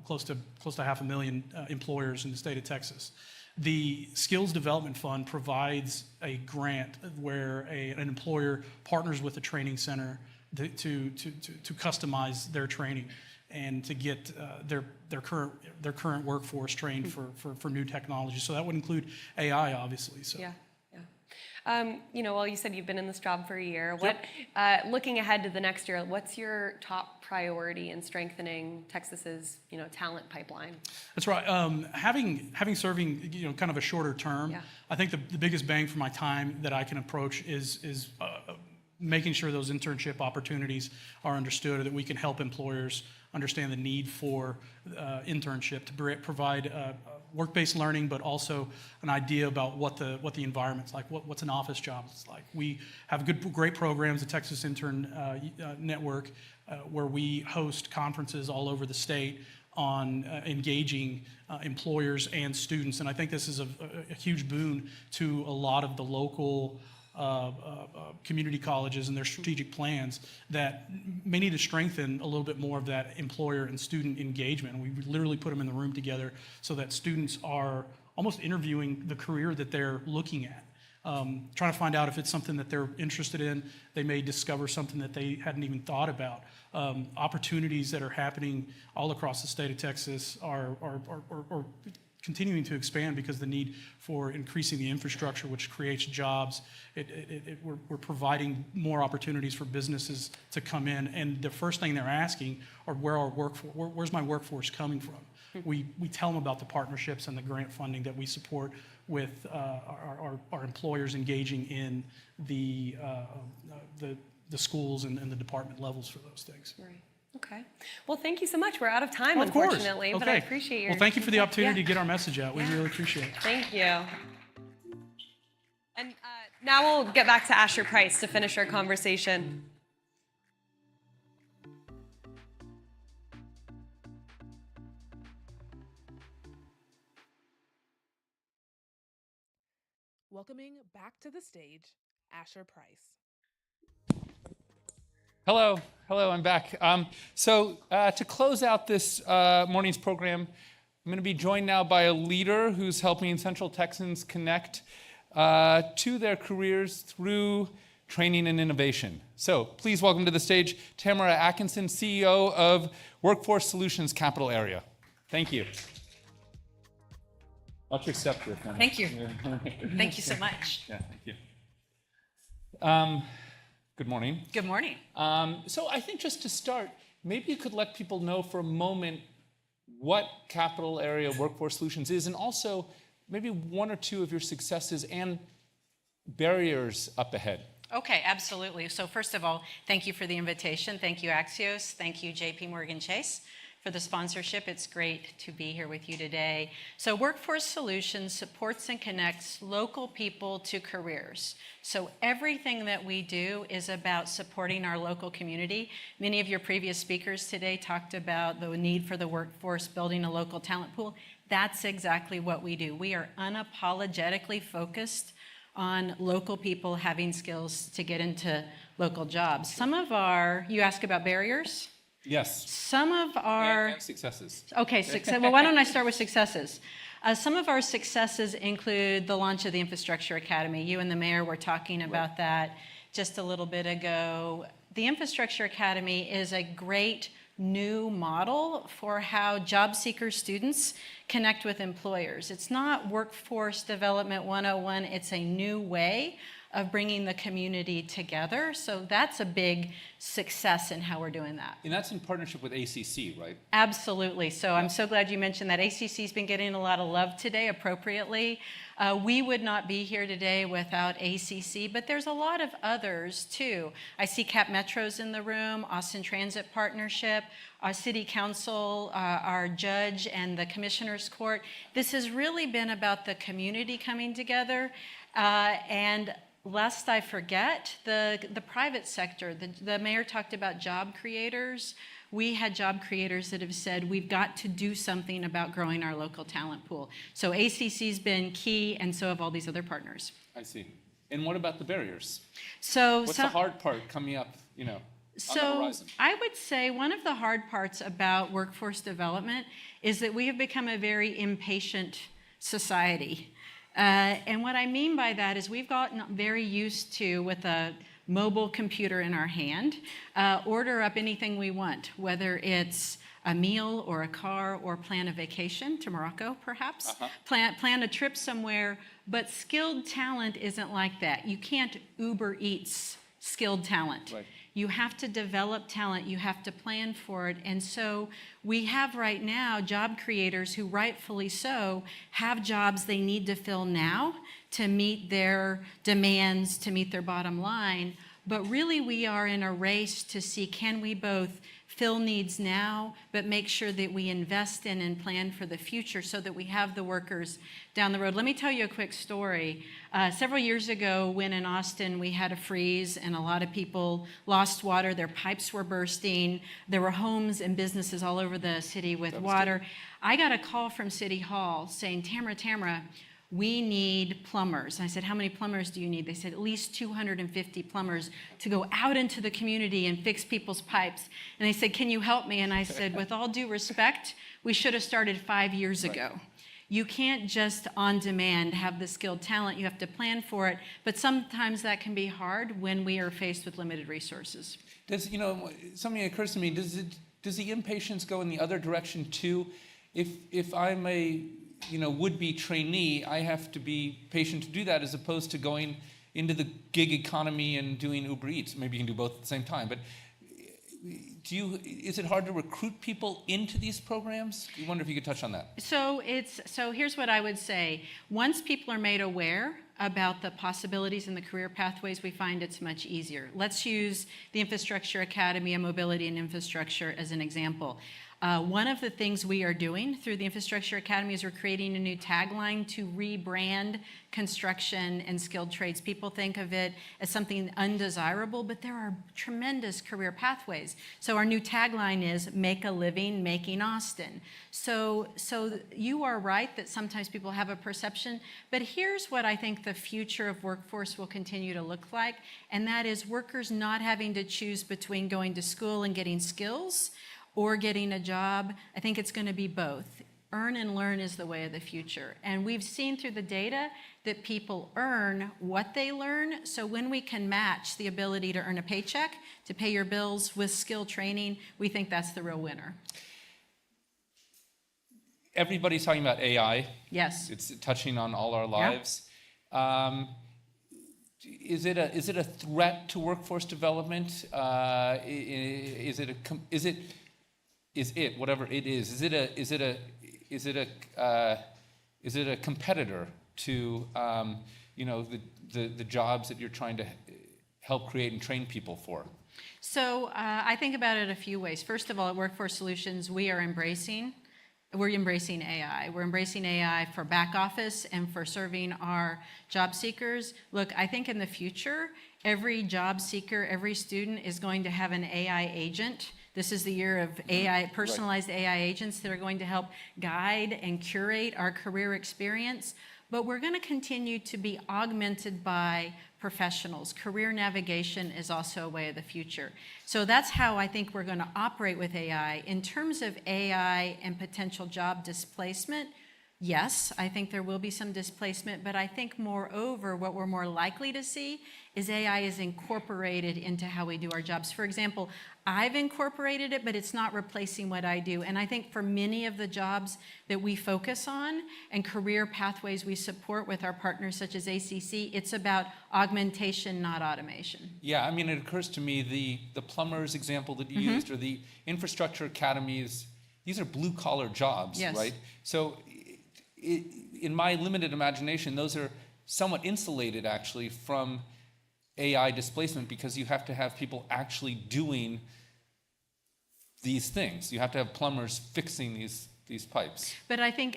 close to 500,000 employers in the state of Texas. The Skills Development Fund provides a grant where an employer partners with a training center to customize their training and to get their current workforce trained for new technology. So that would include AI, obviously. So. Yeah. Well, you said you've been in this job for a year. Looking ahead to the next year, what's your top priority in strengthening Texas's, talent pipeline? That's right. Having serving, kind of a shorter term, I think the biggest bang for my time that I can approach is making sure those internship opportunities are understood, or that we can help employers understand the need for internship to provide work-based learning, but also an idea about what the environment's like, what's an office job like. We have great programs, the Texas Intern Network, where we host conferences all over the state on engaging employers and students, and I think this is a huge boon to a lot of the local community colleges and their strategic plans that may need to strengthen a little bit more of that employer and student engagement. We literally put them in the room together so that students are almost interviewing the career that they're looking at, trying to find out if it's something that they're interested in. They may discover something that they hadn't even thought about. Opportunities that are happening all across the state of Texas are continuing to expand because the need for increasing the infrastructure, which creates jobs. We're providing more opportunities for businesses to come in, and the first thing they're asking are where's my workforce coming from? We tell them about the partnerships and the grant funding that we support with our employers engaging in the schools and the department levels for those things. Right. Okay. Well, thank you so much. We're out of time, Of course. unfortunately, but Okay. I appreciate your. Well, thank you for the opportunity Yeah. to get our message out. We Yeah. really appreciate it. Thank you. And now we'll get back to Asher Price to finish our conversation. Welcoming back to the stage, Asher Price. Hello, I'm back. To close out this morning's program, I'm going to be joined now by a leader who's helping Central Texans connect to their careers through training and innovation. So please welcome to the stage Tamara Atkinson, CEO of Workforce Solutions Capital Area. Thank you. I'll accept this. Thank you. Thank you so much. Yeah, thank you. Good morning. Good morning. So I think just to start, maybe you could let people know for a moment what Capital Area Workforce Solutions is, and also maybe one or two of your successes and barriers up ahead. Okay, absolutely. So first of all, thank you for the invitation. Thank you, Axios. Thank you, JP Morgan Chase, for the sponsorship. It's great to be here with you today. So Workforce Solutions supports and connects local people to careers. So everything that we do is about supporting our local community. Many of your previous speakers today talked about the need for the workforce, building a local talent pool. That's exactly what we do. We are unapologetically focused on local people having skills to get into local jobs. Some of our, you ask about barriers? Yes. Some of our And successes. Okay, well, why don't I start with successes? Some of our successes include the launch of the Infrastructure Academy. You and the mayor were talking about that just a little bit ago. The Infrastructure Academy is a great new model for how job seeker students connect with employers. It's not Workforce Development 101, it's a new way of bringing the community together. So that's a big success in how we're doing that. And that's in partnership with ACC, right? Absolutely. So I'm so glad you mentioned that. ACC's been getting a lot of love today, appropriately. We would not be here today without ACC, but there's a lot of others too. I see Cap Metro's in the room, Austin Transit Partnership, our city council, our judge, and the commissioner's court. This has really been about the community coming together. And lest I forget, the private sector, the mayor talked about job creators. We had job creators that have said, we've got to do something about growing our local talent pool. So ACC's been key, and so have all these other partners. I see. And what about the barriers? So What's the hard part coming up, on the horizon? I would say one of the hard parts about workforce development is that we have become a very impatient society. And what I mean by that is we've gotten very used to, with a mobile computer in our hand, order up anything we want, whether it's a meal or a car or plan a vacation to Morocco, perhaps, plan a trip somewhere. But skilled talent isn't like that. You can't Uber Eats skilled talent. Right. You have to develop talent, you have to plan for it. And so we have right now job creators who, rightfully so, have jobs they need to fill now to meet their demands, to meet their bottom line. But really we are in a race to see, can we both fill needs now, but make sure that we invest in and plan for the future so that we have the workers down the road. Let me tell you a quick story. Several years ago, when in Austin we had a freeze and a lot of people lost water, their pipes were bursting, there were homes and businesses all over the city with water. I got a call from City Hall saying, Tamara, we need plumbers. And I said, how many plumbers do you need? They said, at least 250 plumbers to go out into the community and fix people's pipes. And they said, can you help me? And I said, with all due respect, we should have started 5 years ago. You can't just on demand have the skilled talent. You have to plan for it. But sometimes that can be hard when we are faced with limited resources. Something occurs to me, does the impatience go in the other direction too? If I'm a would-be trainee, I have to be patient to do that, as opposed to going into the gig economy and doing Uber Eats. Maybe you can do both at the same time, but is it hard to recruit people into these programs? I wonder if you could touch on that. So here's what I would say. Once people are made aware about the possibilities and the career pathways, we find it's much easier. Let's use the Infrastructure Academy of Mobility and Infrastructure as an example. One of the things we are doing through the Infrastructure Academy is we're creating a new tagline to rebrand construction and skilled trades. People think of it as something undesirable, but there are tremendous career pathways. So our new tagline is "Make a Living Making Austin." So you are right that sometimes people have a perception, but here's what I think the future of workforce will continue to look like, and that is workers not having to choose between going to school and getting skills or getting a job. I think it's going to be both. Earn and learn is the way of the future. And we've seen through the data that people earn what they learn. So when we can match the ability to earn a paycheck, to pay your bills with skill training, we think that's the real winner. Everybody's talking about AI. Yes. It's touching on all our lives. Yeah. Is it a threat to workforce development? Is it whatever it is a competitor to the jobs that you're trying to help create and train people for? So I think about it a few ways. First of all, at Workforce Solutions, we're embracing AI. We're embracing AI for back office and for serving our job seekers. Look, I think in the future, every job seeker, every student is going to have an AI agent. This is the year of AI, personalized AI agents that are going to help guide and curate our career experience. But we're going to continue to be augmented by professionals. Career navigation is also a way of the future. So that's how I think we're going to operate with AI. In terms of AI and potential job displacement, yes, I think there will be some displacement, but I think moreover, what we're more likely to see is AI is incorporated into how we do our jobs. For example, I've incorporated it, but it's not replacing what I do. And I think for many of the jobs that we focus on and career pathways we support with our partners such as ACC, it's about augmentation, not automation. Yeah, I mean, it occurs to me the plumbers example that you used, or the infrastructure academies, these are blue-collar jobs, yes. Right? So in my limited imagination, those are somewhat insulated actually from AI displacement, because you have to have people actually doing these things. You have to have plumbers fixing these pipes. But I think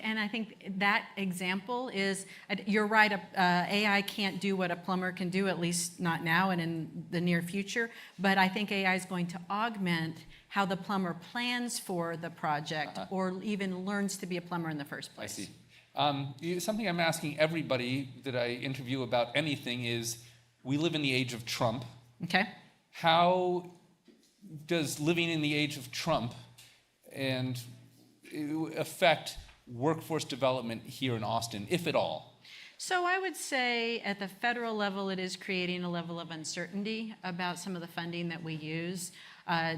that example is, you're right, AI can't do what a plumber can do, at least not now and in the near future, but I think AI is going to augment how the plumber plans for the project or even learns to be a plumber in the first place. I see. Something I'm asking everybody that I interview about anything is, we live in the age of Trump. Okay. How does living in the age of Trump and affect workforce development here in Austin, if at all? So I would say at the federal level, it is creating a level of uncertainty about some of the funding that we use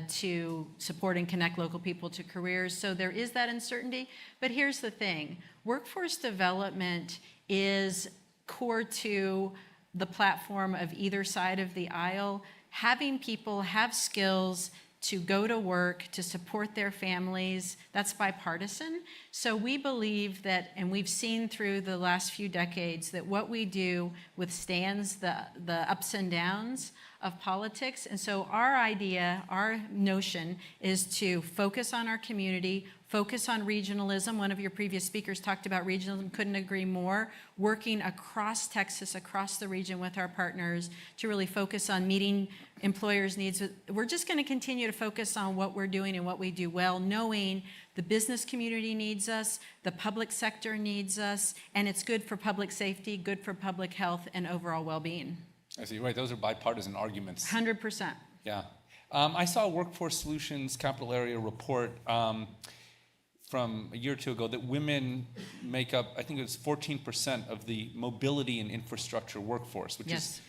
to support and connect local people to careers. So there is that uncertainty. But here's the thing. Workforce development is core to the platform of either side of the aisle. Having people have skills to go to work, to support their families, that's bipartisan. So we believe that, and we've seen through the last few decades, that what we do withstands the ups and downs of politics. And so our idea, our notion is to focus on our community, focus on regionalism. One of your previous speakers talked about regionalism, couldn't agree more. Working across Texas, across the region with our partners to really focus on meeting employers' needs. We're just going to continue to focus on what we're doing and what we do well, knowing the business community needs us, the public sector needs us, and it's good for public safety, good for public health, and overall well-being. I see, right, those are bipartisan arguments. 100%. Yeah. I saw a Workforce Solutions Capital Area report from a year or two ago that women make up, I think it was 14% of the mobility and infrastructure workforce, which is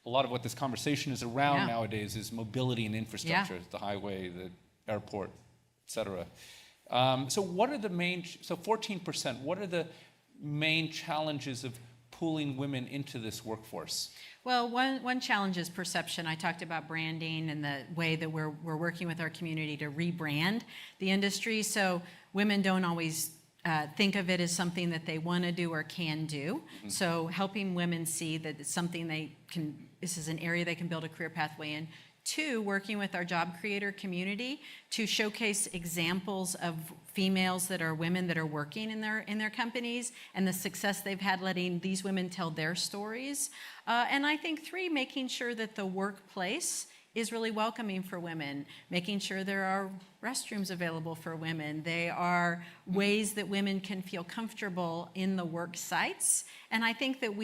a lot of what this conversation is around nowadays, is mobility and infrastructure, the highway, the airport, et cetera. So what are the main, so 14%, what are the main challenges of pulling women into this workforce? Well, one challenge is perception. I talked about branding and the way that we're working with our community to rebrand the industry. So women don't always think of it as something that they want to do or can do. So helping women see that it's something they can, this is an area they can build a career pathway in. Two, working with our job creator community to showcase examples of females that are women that are working in their companies and the success they've had letting these women tell their stories. And I think three, making sure that the workplace is really welcoming for women, making sure there are restrooms available for women. There are ways that women can feel comfortable in the work sites. And I think that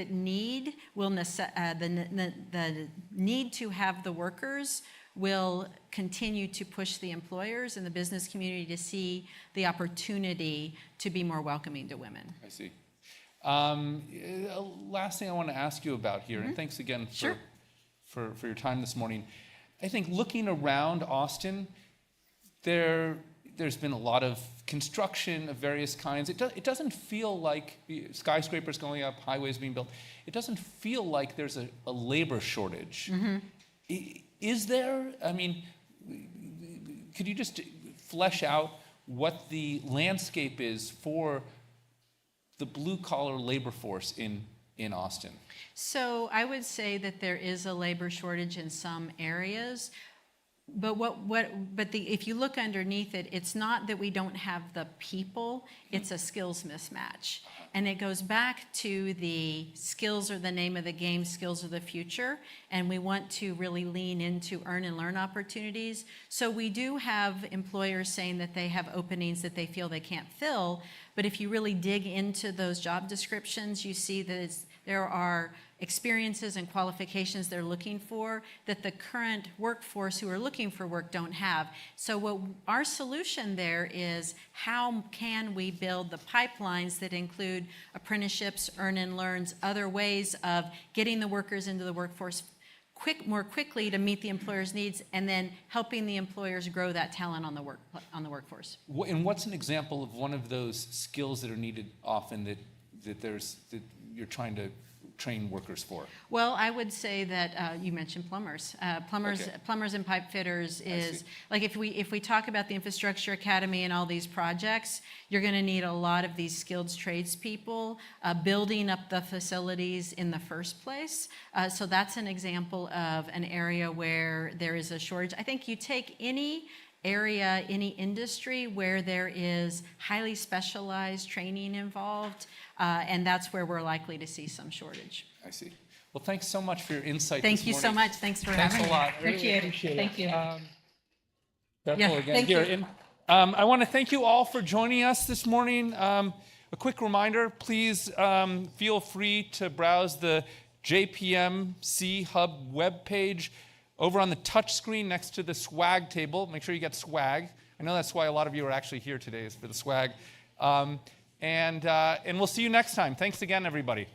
need will the need to have the workers will continue to push the employers and the business community to see the opportunity to be more welcoming to women. I see. Last thing I want to ask you about here, and thanks again for your time this morning. I think looking around Austin, there's been a lot of construction of various kinds. It doesn't feel like skyscrapers going up, highways being built. It doesn't feel like there's a labor shortage. Is there? I mean, could you just flesh out what the landscape is for the blue-collar labor force in Austin? So I would say that there is a labor shortage in some areas. But if you look underneath it, it's not that we don't have the people, it's a skills mismatch. And it goes back to the skills are the name of the game, skills are the future, and we want to really lean into earn and learn opportunities. So we do have employers saying that they have openings that they feel they can't fill, but if you really dig into those job descriptions, you see that there are experiences and qualifications they're looking for that the current workforce who are looking for work don't have. So what our solution there is, how can we build the pipelines that include apprenticeships, earn and learns, other ways of getting the workers into the workforce more quickly to meet the employer's needs, and then helping the employers grow that talent on the workforce. And what's an example of one of those skills that are needed often that you're trying to train workers for? Well, I would say that you mentioned plumbers. Plumbers and pipe fitters is like if we talk about the Infrastructure Academy and all these projects, you're going to need a lot of these skilled tradespeople building up the facilities in the first place. So that's an example of an area where there is a shortage. I think you take any area, any industry where there is highly specialized training involved, and that's where we're likely to see some shortage. I see. Well, thanks so much for your insight. Thank you so much. Thanks for having me. Thanks a lot. Appreciate it. Thank you. Thank you. And, I want to thank you all for joining us this morning. A quick reminder, please feel free to browse the JPMC Hub webpage over on the touch screen next to the swag table. Make sure you get swag. I know that's why a lot of you are actually here today, is for the swag. And we'll see you next time. Thanks again, everybody.